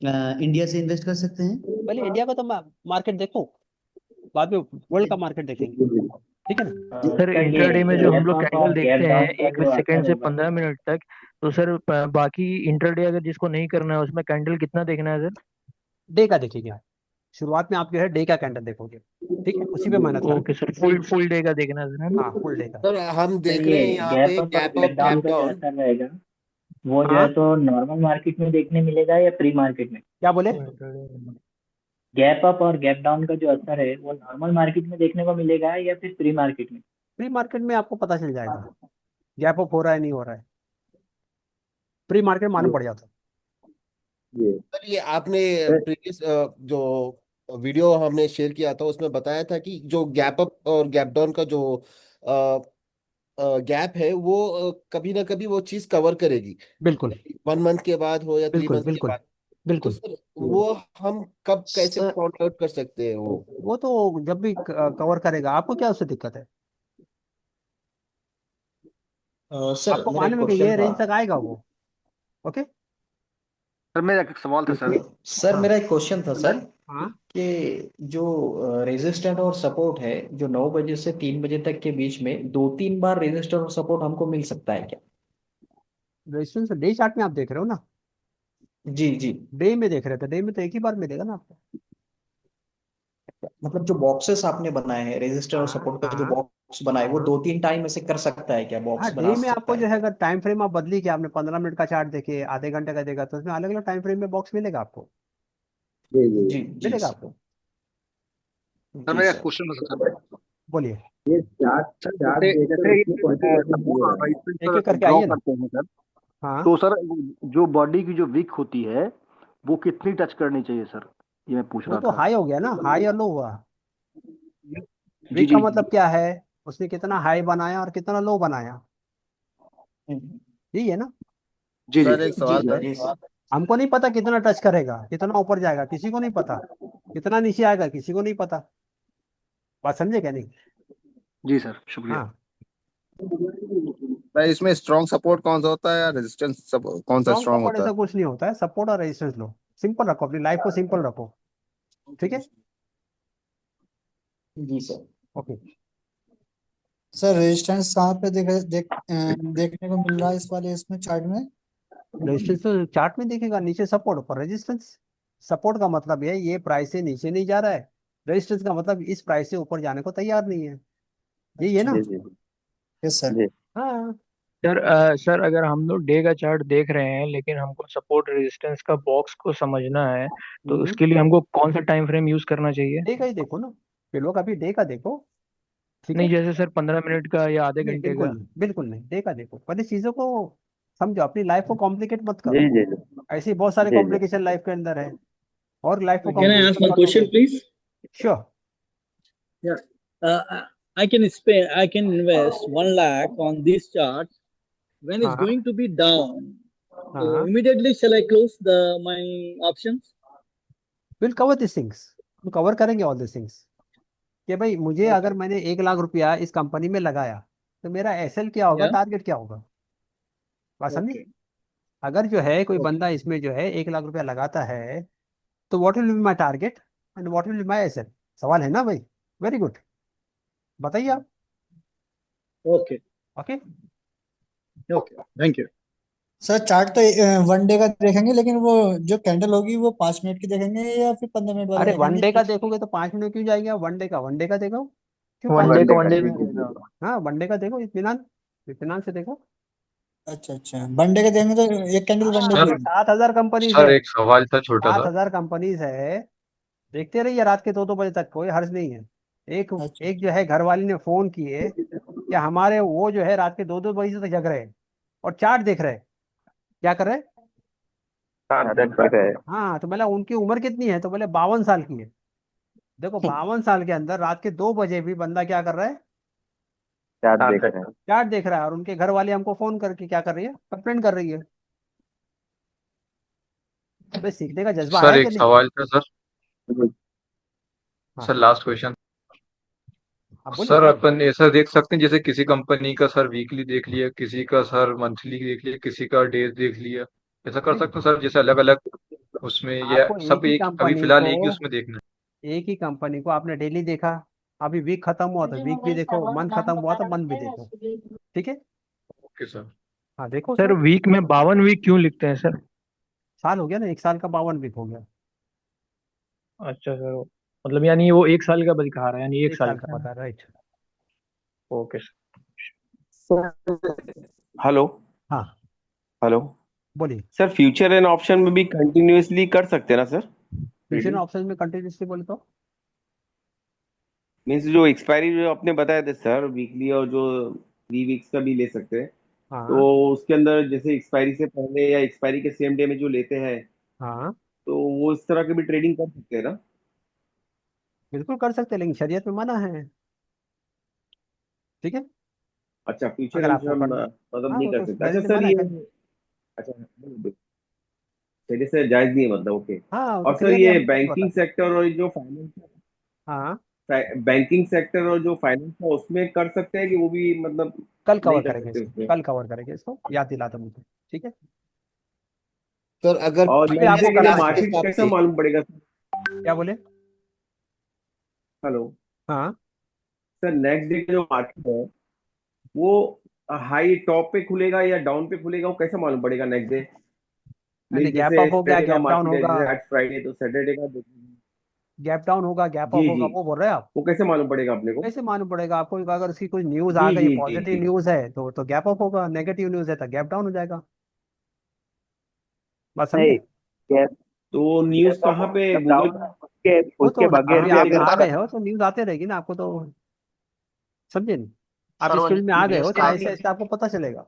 इंडिया से इन्वेस्ट कर सकते हैं? पहले इंडिया का तो मार्केट देखो, बाद में वर्ल्ड का मार्केट देखेंगे, ठीक है ना। सर इंट्राडे में जो हम लोग कैंडल देखते हैं 1 सेकंड से 15 मिनट तक, तो सर बाकी इंट्राडे अगर जिसको नहीं करना है उसमें कैंडल कितना देखना है सर? डे का देखेंगे आप, शुरुआत में आप जो है डे का कैंडल देखोगे, ठीक है, उसी पे मेहनत ओके करेंगे। सर, फुल डे का देखना है सर, है ना? हाँ, फुल डे का। सर हम देख रहे हैं यहाँ पे गैप अप गैप डाउन। रहेगा वो जो हाँ, है तो नॉर्मल मार्केट में देखने मिलेगा या प्री मार्केट में? क्या बोले? गैप अप और गैप डाउन का जो असर है वो नॉर्मल मार्केट में देखने को मिलेगा या फिर प्री मार्केट में? प्री मार्केट में आपको पता चल जाएगा गैप अप हो रहा है नहीं हो रहा है, प्री मार्केट मालूम पड़ जाता है। सर ये आपने प्रीवियस जो वीडियो हमने शेयर किया था उसमें बताया था कि जो गैप अप और गैप डाउन का जो गैप है वो कभी ना कभी वो चीज कवर करेगी, बिल्कुल 1 मंथ के बाद हो या 3 बिल्कुल मंथ के बिल्कुल बाद। तो बिल्कुल। सर वो हम कब कैसे सर फाइंड आउट कर सकते हैं वो? वो तो जब भी कवर करेगा, आपको क्या उससे दिक्कत है? सर आपको मेरा एक मालूम है कि क्वेश्चन ये था। रेंज तक आएगा वो, ओके। सर मेरा एक सवाल था सर। सर हाँ मेरा एक क्वेश्चन था सर, हाँ, कि जो रेजिस्टेंट और सपोर्ट है, जो 9 बजे से 3 बजे तक के बीच में 2-3 बार रेजिस्टेंट और सपोर्ट हमको मिल सकता है क्या? रेजिस्टेंस डे चार्ट में आप देख रहे हो ना, जी जी। डे में देख रहे थे, डे में तो एक ही बार मिलेगा ना आपको। मतलब जो बॉक्सेस आपने बनाए हैं, रेजिस्टर और हाँ सपोर्ट का जो हाँ बॉक्स बनाए, वो हाँ 2-3 टाइम ऐसे कर सकता है क्या? हाँ, बॉक्स बना डे में सकता आपको है जो है क्या? अगर टाइम फ्रेम आप बदली कि आपने 15 मिनट का चार्ट देखे, आधे घंटे का देगा, तो उसमें अलग अलग टाइम फ्रेम में बॉक्स मिलेगा आपको, जी जी मिलेगा सर। आपको। सर जी मेरा सर। क्वेश्चन था सर। बोलिए, सर जैसे जैसे एक एक करके ड्रॉ आइए ना। करते हैं सर, हाँ, तो सर जो बॉडी की जो वीक होती है वो कितनी टच करनी चाहिए सर, ये मैं पूछ वो रहा तो था। हाई हो गया ना, हाई और लो हुआ। जी वीक जी का जी मतलब क्या है, उसने कितना हाई बनाया और कितना लो बनाया, यही है ना। जी जी सर एक जी सवाल सर। था। जी सर। हमको नहीं पता कितना टच करेगा, कितना ऊपर जाएगा, किसी को नहीं पता, कितना नीचे आएगा, किसी को नहीं पता। बात समझे क्या नहीं? जी सर, शुक्रिया। हाँ, सर इसमें स्ट्रॉन्ग सपोर्ट कौन सा होता है या रेजिस्टेंस कौन सा स्ट्रॉन्ग स्ट्रॉन्ग सपोर्ट होता ऐसा है? कुछ नहीं होता है, सपोर्ट और रेजिस्टेंस लो, सिंपल रखो, अपनी लाइफ को सिंपल रखो, ठीक है, जी सर। ओके। सर रेजिस्टेंस कहाँ पे देखने को मिल रहा है इस वाले इसमें चार्ट में? रेजिस्टेंस तो चार्ट में देखेगा, नीचे सपोर्ट ऊपर रेजिस्टेंस। सपोर्ट का मतलब ये प्राइस से नीचे नहीं जा रहा है, रेजिस्टेंस का मतलब इस प्राइस से ऊपर जाने को तैयार नहीं है, यही है ना। Yes sir. हाँ, सर अगर हम लोग डे का चार्ट देख रहे हैं लेकिन हमको सपोर्ट रेजिस्टेंस का बॉक्स को समझना है, तो उसके लिए हमको कौन सा टाइम फ्रेम यूज करना चाहिए? डे का ही देखो ना, फिर अभी डे का देखो, ठीक है। नहीं जैसे सर 15 मिनट का या आधे नहीं, घंटे बिल्कुल का? नहीं, बिल्कुल नहीं, डे का देखो, पहले चीजों को समझो, अपनी लाइफ को कॉम्प्लिकेट मत जी करो, जी जी ऐसी बहुत सारे जी जी। कॉम्प्लिकेशन लाइफ के अंदर है, और लाइफ को Can I ask complicate one कर question, दोगे। please? Sure. Yeah. I can invest 1 lakh on this chart. When it's हाँ going to be down, हाँ, immediately shall I close my options? we'll cover these things, तो कवर करेंगे ऑल दिस थिंग्स कि भाई मुझे अगर मैंने 1 लाख रुपया इस कंपनी में लगाया तो मेरा एसएल क्या होगा, Yeah. टारगेट क्या होगा, बात समझे। अगर जो है कोई बंदा इसमें जो है 1 लाख रुपया लगाता है तो what will be my target and what will be my SL, सवाल है ना भाई। वेरी गुड, बताइए आप। Okay. Okay Okay. Thank you. Sir chart तो 1 डे का देखेंगे, लेकिन वो जो कैंडल होगी वो 5 मिनट की देखेंगे या फिर 15 मिनट वाला अरे देखेंगे? 1 डे का देखोगे तो 5 मिनट क्यों जाएंगे आप, 1 डे का 1 डे का देखो, क्यों वन 5 डे मिनट का का। वन डे में रहेगा। हाँ 1 डे का देखो, इत्मीनान इत्मीनान से देखो। अच्छा अच्छा, 1 डे का देखेंगे तो एक कैंडल 1 डे की सर होगी। 7,000 कंपनीज सर है, एक सवाल था छोटा सा। 7,000 कंपनीज है, देखते रहिए रात के 2-2 बजे तक, कोई हर्ज नहीं है। एक अच्छा एक जो है घर वाली ने फोन किए कि हमारे वो जो है रात के 2-2 बजे तक जग रहे हैं और चार्ट देख रहे हैं, क्या कर रहे हैं। हाँ तो बोला उनकी उम्र कितनी है, तो बोले 52 साल की है। देखो 52 साल के अंदर रात के 2 बजे भी बंदा क्या कर रहा है, चार्ट देख रहा है। और उनके घर वाले हमको फोन करके क्या कर रही है, कंप्लेंट कर रही है। भाई सीखने का जज्बा सर है कि एक नहीं। सवाल था सर। हाँ सर लास्ट क्वेश्चन। आप बोलिए सर बोलिए। अपन ऐसा देख सकते हैं जैसे किसी कंपनी का सर वीकली देख लिया, किसी का सर मंथली देख लिया, किसी का डेज देख लिया, ऐसा कर नहीं, सकते हैं सर जैसे अलग अलग उसमें, या आपको एक सब ही एक अभी कंपनी फिलहाल को एक ही उसमें देखना है। एक ही कंपनी को आपने डेली देखा, अभी वीक खत्म हुआ तो वीक भी देखो, मंथ खत्म हुआ तो मंथ भी देखो, ठीक है। Okay sir. हाँ देखो सर उसमें वीक में 52 वीक क्यों लिखते हैं सर? साल हो गया ना, 1 साल का 52 वीक हो गया, अच्छा सर, मतलब यानी वो 1 साल का दिखा रहा है, यानी एक 1 साल साल का का है। बता, राइट। Okay sir. हेलो। हाँ हेलो। बोलिए। सर फ्यूचर एंड ऑप्शन में भी कंटिन्यूअसली कर सकते हैं ना सर फ्यूचर ट्रेडिंग? ऑप्शन में कंटिन्यूसली बोले तो मीन्स जो एक्सपायरी जो आपने बताया था सर, वीकली और जो 3 वीक्स का भी ले सकते हैं, हाँ तो उसके अंदर जैसे एक्सपायरी से पहले या एक्सपायरी के सेम डे में जो लेते हैं, हाँ तो वो इस तरह की भी ट्रेडिंग कर सकते हैं ना? बिल्कुल कर सकते हैं, लेकिन शरीयत में मना है, ठीक है। अच्छा, फ्यूचर अगर एंड आपको करना, मतलब हाँ नहीं वो कर तो सकते। अच्छा शरीयत में सर मना है ये, कर। अच्छा पहले से जायज नहीं है मतलब, ओके। हाँ वो तो और सर क्लियरली ये हमको नहीं बैंकिंग बता। सेक्टर और जो फाइनेंस, हाँ बैंकिंग सेक्टर और जो फाइनेंस है उसमें कर सकते हैं कि वो भी मतलब कल नहीं कवर कर करेंगे सकते इसको, उसमें? कल कवर करेंगे इसको, याद दिलाता मुझे, ठीक है। सर अगर और अभी नेक्स्ट प्रीवियस आपको डे के लिए करना क्लास क्या के है, मार्केट हिसाब कैसा से, मालूम पड़ेगा? क्या बोले। हेलो। हाँ सर नेक्स्ट डे का जो मार्केट है वो हाई टॉप पे खुलेगा या डाउन पे खुलेगा, वो कैसे मालूम पड़ेगा नेक्स्ट डे? यानी मीन गैप जैसे अप हो गया, सैटरडे का गैप डाउन मार्केट है, होगा, जैसे आज फ्राइडे तो सैटरडे का गैप डाउन होगा, गैप अप जी होगा, जी, वो बोल रहे हैं आप। वो कैसे मालूम पड़ेगा अपने को? कैसे मालूम पड़ेगा आपको, अगर उसकी कोई न्यूज जी आ गई, जी जी पॉजिटिव जी। न्यूज है तो गैप अप होगा, नेगेटिव न्यूज है तो गैप डाउन हो जाएगा, बात समझे। नहीं, गैप तो न्यूज कहाँ पे, जब गूगल डाउन पे उसके वो उसके तो बगैर अभी भी आप अगर आ गए हो तो न्यूज आते रहेगी ना आपको तो, समझे नहीं। आप सर इस वो फील्ड में आ गए न्यूज हो तो कहाँ ऐसे ऐसे आपको पता चलेगा।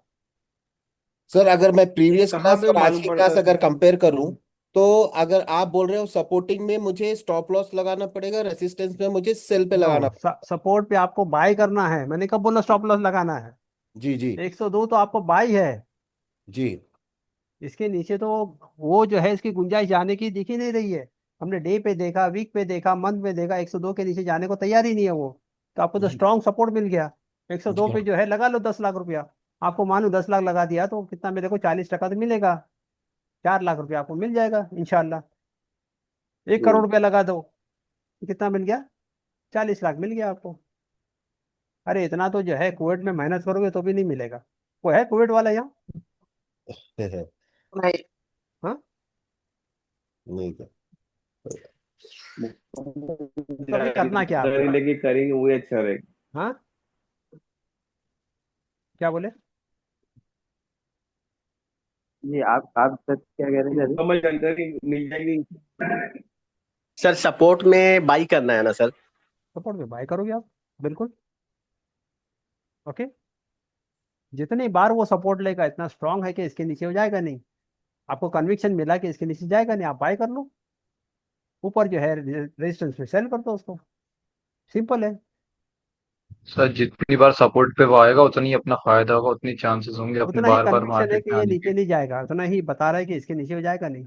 सर अगर मैं नहीं, प्रीवियस कहाँ क्लास पे और आज मालूम की पड़ता क्लास है अगर सर? कंपेयर करूं, तो अगर आप बोल रहे हो सपोर्टिंग में मुझे स्टॉप लॉस लगाना पड़ेगा, रेसिस्टेंस में मुझे सेल पे नो, लगाना पड़ेगा। सपोर्ट पे आपको बाय करना है, मैंने कब बोला स्टॉप लॉस लगाना है। जी जी 102 तो आपको बाई है, जी। इसके नीचे तो वो जो है इसकी गुंजाइश जाने की दिख ही नहीं रही है। हमने डे पे देखा, वीक पे देखा, मंथ पे देखा, 102 के नीचे जाने को तैयार ही नहीं है वो। तो आपको तो जी स्ट्रॉन्ग सपोर्ट मिल गया, 102 जी पे जो है लगा लो 10 लाख रुपया। आपको मानो 10 लाख लगा दिया तो कितना मेरे को 40% तो मिलेगा, 4 लाख रुपया आपको मिल जाएगा इंशाल्लाह। 1 करोड़ रुपया लगा दो तो कितना मिल गया, 40 लाख मिल गया आपको। अरे इतना तो जो है कुवैत में मेहनत करोगे तो भी नहीं मिलेगा। वो है कुवैत वाला यहाँ। नहीं। हाँ नहीं सर। तो अभी करना क्या जानकारी आपको। लेके करेंगे वही अच्छा रहेगा। हाँ क्या बोले। जी, आप सर क्या कह रहे थे अभी? मुकम्मल जानकारी मिल जाएगी। सर सपोर्ट में बाई करना है ना सर? सपोर्ट में बाय करोगे आप, बिल्कुल। ओके, जितनी बार वो सपोर्ट लेगा इतना स्ट्रांग है कि इसके नीचे हो जाएगा नहीं, आपको कन्विक्शन मिला कि इसके नीचे जाएगा नहीं, आप बाय कर लो, ऊपर जो है रेजिस्टेंस पे सेल कर दो उसको, सिंपल है। सर जितनी बार सपोर्ट पे वो आएगा उतनी अपना फायदा होगा, उतनी चांसेस होंगे अपने उतना ही बार बार कन्विक्शन है मार्केट कि में ये आने नीचे के। नहीं जाएगा, उतना ही बता रहा है कि इसके नीचे हो जाएगा नहीं।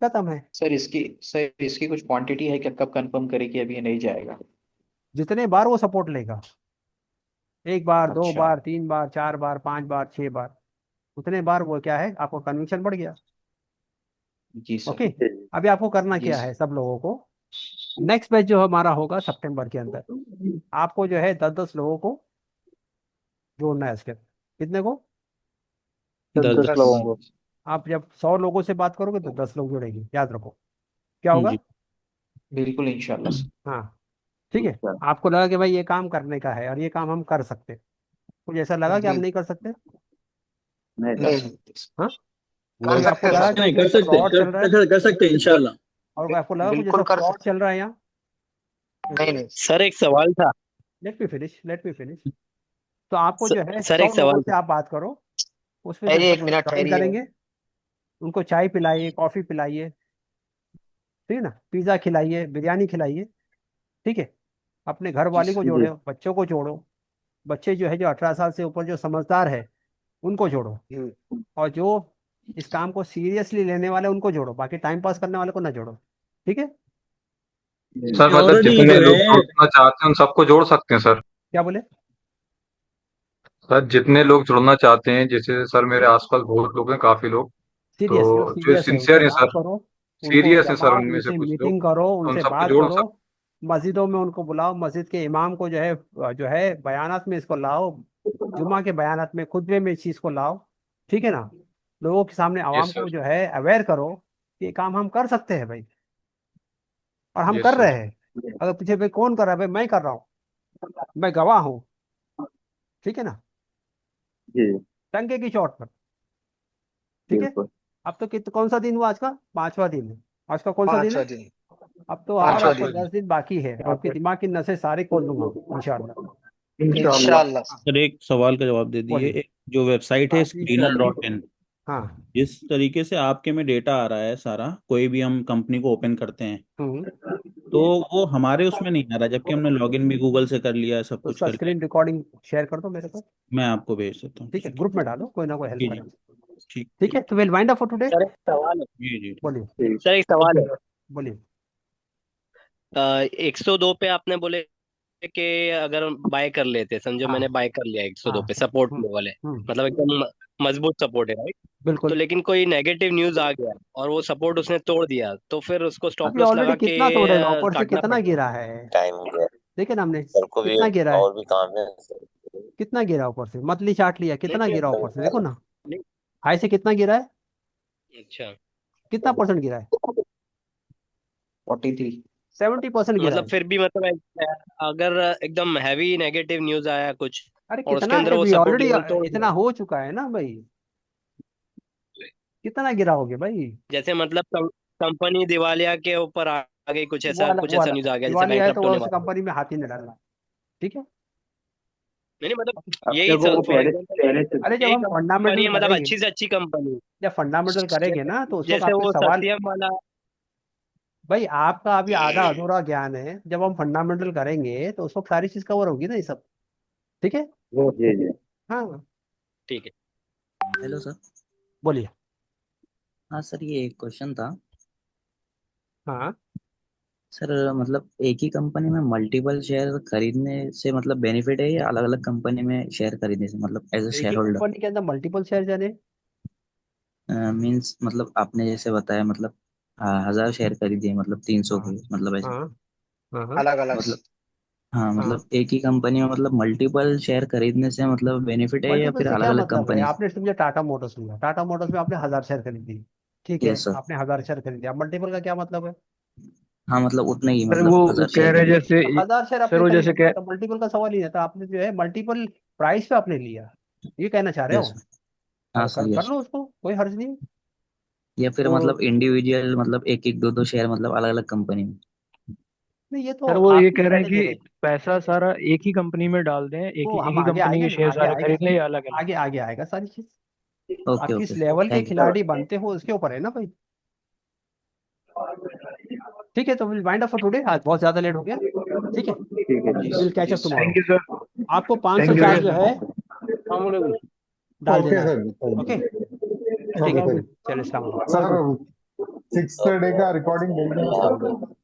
खत्म है। सर इसकी कुछ क्वांटिटी है क्या, कब कंफर्म करे कि अभी ये नहीं जाएगा? जितने बार वो सपोर्ट लेगा, 1 बार 2 अच्छा बार 3 बार 4 बार 5 बार 6 बार, उतने बार वो क्या है, आपको कन्विक्शन बढ़ गया। जी सर। ओके, अभी आपको करना जी क्या सर। है सब लोगों को, नेक्स्ट बैच जो हमारा होगा सितंबर के अंदर, आपको जो है 10-10 लोगों को जोड़ना है इसके। कितने को? 10 लोगों को। आप जब 100 लोगों से बात करोगे तो 10 लोग जुड़ेंगे, याद रखो। क्या होगा? जी बिल्कुल इंशाल्लाह सर। हाँ ठीक है। आपको लगा कि भाई ये काम करने का है और ये काम हम कर सकते, कुछ ऐसा लगा कि आप नहीं कर सकते? नहीं कर सकते सर। हाँ, कर कोई आपको सकते लगा हैं कि नहीं, कुछ कर ऐसा सकते फ्रॉड चल रहा है? कर सकते हैं इंशाल्लाह। और आपको लगा कुछ बिल्कुल ऐसा कर फ्रॉड चल रहा है यहाँ? नहीं नहीं सर एक सवाल था। Late me finish. तो आपको जो है सर 100 एक लोगों सवाल से था। आप बात करो, उसमें से ठहरिए 10 एक मिनट ज्वाइन ठहरिए। करेंगे, उनको चाय पिलाइए, कॉफी पिलाइए, ठीक है ना, पिज्ज़ा खिलाइए, बिरयानी खिलाइए, ठीक है। अपने घर जी वाले को सर। जोड़ो, बच्चों को जोड़ो, बच्चे जो है जो 18 साल से ऊपर जो समझदार है उनको जोड़ो, और जो इस काम को सीरियसली लेने वाले उनको जोड़ो, बाकी टाइम पास करने वाले को ना जोड़ो, ठीक है। सर मतलब ऑलरेडी जितने जो लोग है जुड़ना चाहते हैं उन सबको जोड़ सकते हैं सर? क्या बोले? सर जितने लोग जुड़ना चाहते हैं, जैसे सर मेरे आसपास बहुत लोग हैं, काफी लोग, सीरियस, जो तो जो सीरियस है उनसे सिंसियर हैं बात सर, करो, उनको सीरियस हैं सर, जमाओ, उनमें से उनसे कुछ लोग, मीटिंग करो, तो उन उनसे सबको बात जोड़ करो, सकते मस्जिदों में उनको बुलाओ, मस्जिद के इमाम को जो है बयानात में इसको लाओ, जुमा के बयानात में, खुतबे में इस चीज़ को लाओ, ठीक है ना। लोगों के सामने हैं। आवाम यस को सर। जो है अवेयर करो कि ये काम हम कर सकते हैं भाई, और हम यस कर रहे सर। हैं। अगर पीछे भाई कौन कर रहा है, भाई मैं कर रहा हूँ, मैं गवाह हूँ, ठीक है ना, जी टंके की चोट पर, ठीक है। बिल्कुल। अब तो कौन सा दिन हुआ आज का? 5वां दिन है। आज का कौन सा दिन है? 5वां दिन। अब तो और 5वां आपको दिन 10 दिन बाकी है, आपके दिमाग की नसें सारे खोल दूंगा इंशाल्लाह। इंशाल्लाह। इंशाल्लाह। सर एक सवाल का जवाब दे दीजिए। बोलिए। एक जो वेबसाइट है screener.in, हाँ। जिस तरीके से आपके में डेटा आ रहा है सारा, कोई भी हम कंपनी को ओपन करते हैं तो वो हमारे उसमें नहीं आ रहा, जबकि हमने लॉगिन भी गूगल से कर लिया है, सब तो कुछ उसका कर लिया। स्क्रीन रिकॉर्डिंग शेयर कर दो मेरे को, मैं आपको भेज देता हूँ। ठीक है, ग्रुप में डालो, कोई ना कोई हेल्प जी जी करेगा, ठीक ठीक है। तो will wind up for today. Sir एक सवाल है। जी जी। बोलिए सर एक सवाल है। बोलिए। 102 पे आपने बोले कि अगर बाय कर लेते, समझो मैंने हाँ बाय कर लिया 102 हाँ। पे, सपोर्ट लेवल है, मतलब एकदम मजबूत सपोर्ट है, राइट? तो बिल्कुल। लेकिन कोई नेगेटिव न्यूज आ गया और वो सपोर्ट उसने तोड़ दिया, तो फिर उसको स्टॉप अभी लॉस ऑलरेडी लगा के कितना तोड़ेगा, ऊपर से काटना कितना पड़ेगा। गिरा है, टाइम गया देखे ना हमने, सर को भी, कितना गिरा है, और भी काम है। कितना गिरा ऊपर से, मतली चाट लिया, नहीं कितना गिरा ऊपर से, देखो ना, नहीं, हाई से कितना गिरा है, अच्छा, कितना परसेंट गिरा है, 43। 70% गिरा मतलब है। फिर भी मतलब अगर एकदम हैवी नेगेटिव न्यूज आया कुछ अरे और उसके कितना अंदर वो हैवी, सपोर्ट ऑलरेडी लेवल तोड़ इतना दिया, हो चुका है ना भाई, कितना गिराओगे भाई? जैसे मतलब कंपनी दिवालिया के ऊपर आ गई, कुछ ऐसा वो अलग न्यूज आ गया, जैसे दिवाली आए तो बैंकरप्ट वो होने उस वाला है। कंपनी में हाथ ही नहीं डालना, ठीक है। नहीं मतलब अब यही देखो वो फॉर पहले एग्जाम्पल पहले से अरे जब यही हम कंपनी फंडामेंटल है, मतलब करेंगे, अच्छी से अच्छी कंपनी, जब फंडामेंटल करेंगे जैसे ना तो उस वक्त जैसे आपके वो सवाल, सत्यम वाला। भाई आपका अभी आधा अधूरा ज्ञान है, जब हम फंडामेंटल करेंगे तो उस वक्त सारी चीज कवर होगी ना ये सब, ठीक है। जी जी हाँ ठीक है। Hello sir. बोलिए। हाँ सर, ये एक क्वेश्चन था। हाँ सर मतलब एक ही कंपनी में मल्टीपल शेयर खरीदने से मतलब बेनिफिट है, या अलग अलग कंपनी में शेयर खरीदने से, मतलब एज अ एक शेयर ही होल्डर? कंपनी के अंदर मल्टीपल शेयर जाने, मीन्स मतलब आपने जैसे बताया, मतलब 1000 शेयर खरीदिए, मतलब 300 हाँ के, मतलब ऐसे, हाँ हाँ अलग अलग। मतलब हाँ, हाँ। मतलब एक ही कंपनी में मतलब मल्टीपल शेयर खरीदने से मतलब बेनिफिट है, या मल्टीपल फिर से अलग क्या अलग मतलब है? कंपनी? आपने समझे टाटा मोटर्स लिया, टाटा मोटर्स में आपने 1000 शेयर खरीदी, ठीक है, यस सर। आपने 1000 शेयर खरीदी, अब मल्टीपल का क्या मतलब है? हाँ मतलब उतने ही, सर मतलब वो 1000 कह शेयर रहे खरीदे। जैसे, 1000 शेयर सर आपने वो खरीद जैसे लिया कह, तो मल्टीपल का सवाल ही नहीं था, आपने जो है मल्टीपल प्राइस पे आपने लिया, ये कहना चाह रहे यस। हो? हाँ सर, कर यस। लो उसको, कोई हर्ज नहीं। या फिर तो मतलब इंडिविजुअल, मतलब एक एक दो दो शेयर, मतलब अलग अलग कंपनी में? नहीं, ये तो सर वो ये आपकी कह रहे हैं स्ट्रेटेजी है। कि पैसा सारा एक ही कंपनी में डाल दें, तो एक हम ही आगे कंपनी आएंगे के ना, शेयर आगे सारे आएगा, खरीद लें, या अलग अलग? आगे आगे आएगा सारी चीज। आप ओके ओके किस सर, लेवल के थैंक यू। खिलाड़ी बनते हो उसके ऊपर है ना भाई, ठीक है। तो will wind up for today, आज बहुत ज्यादा लेट हो गया, ठीक है। ठीक है जी विल कैच जी up sir. Tomorrow. Thank you sir. आपको 500 थैंक यू चार्ज सर। जो है डाल ओके देना है, सर, ओके ओके ठीक है, सर। चलो इस्लाम। सर 6 डे का रिकॉर्डिंग भेज देना सर।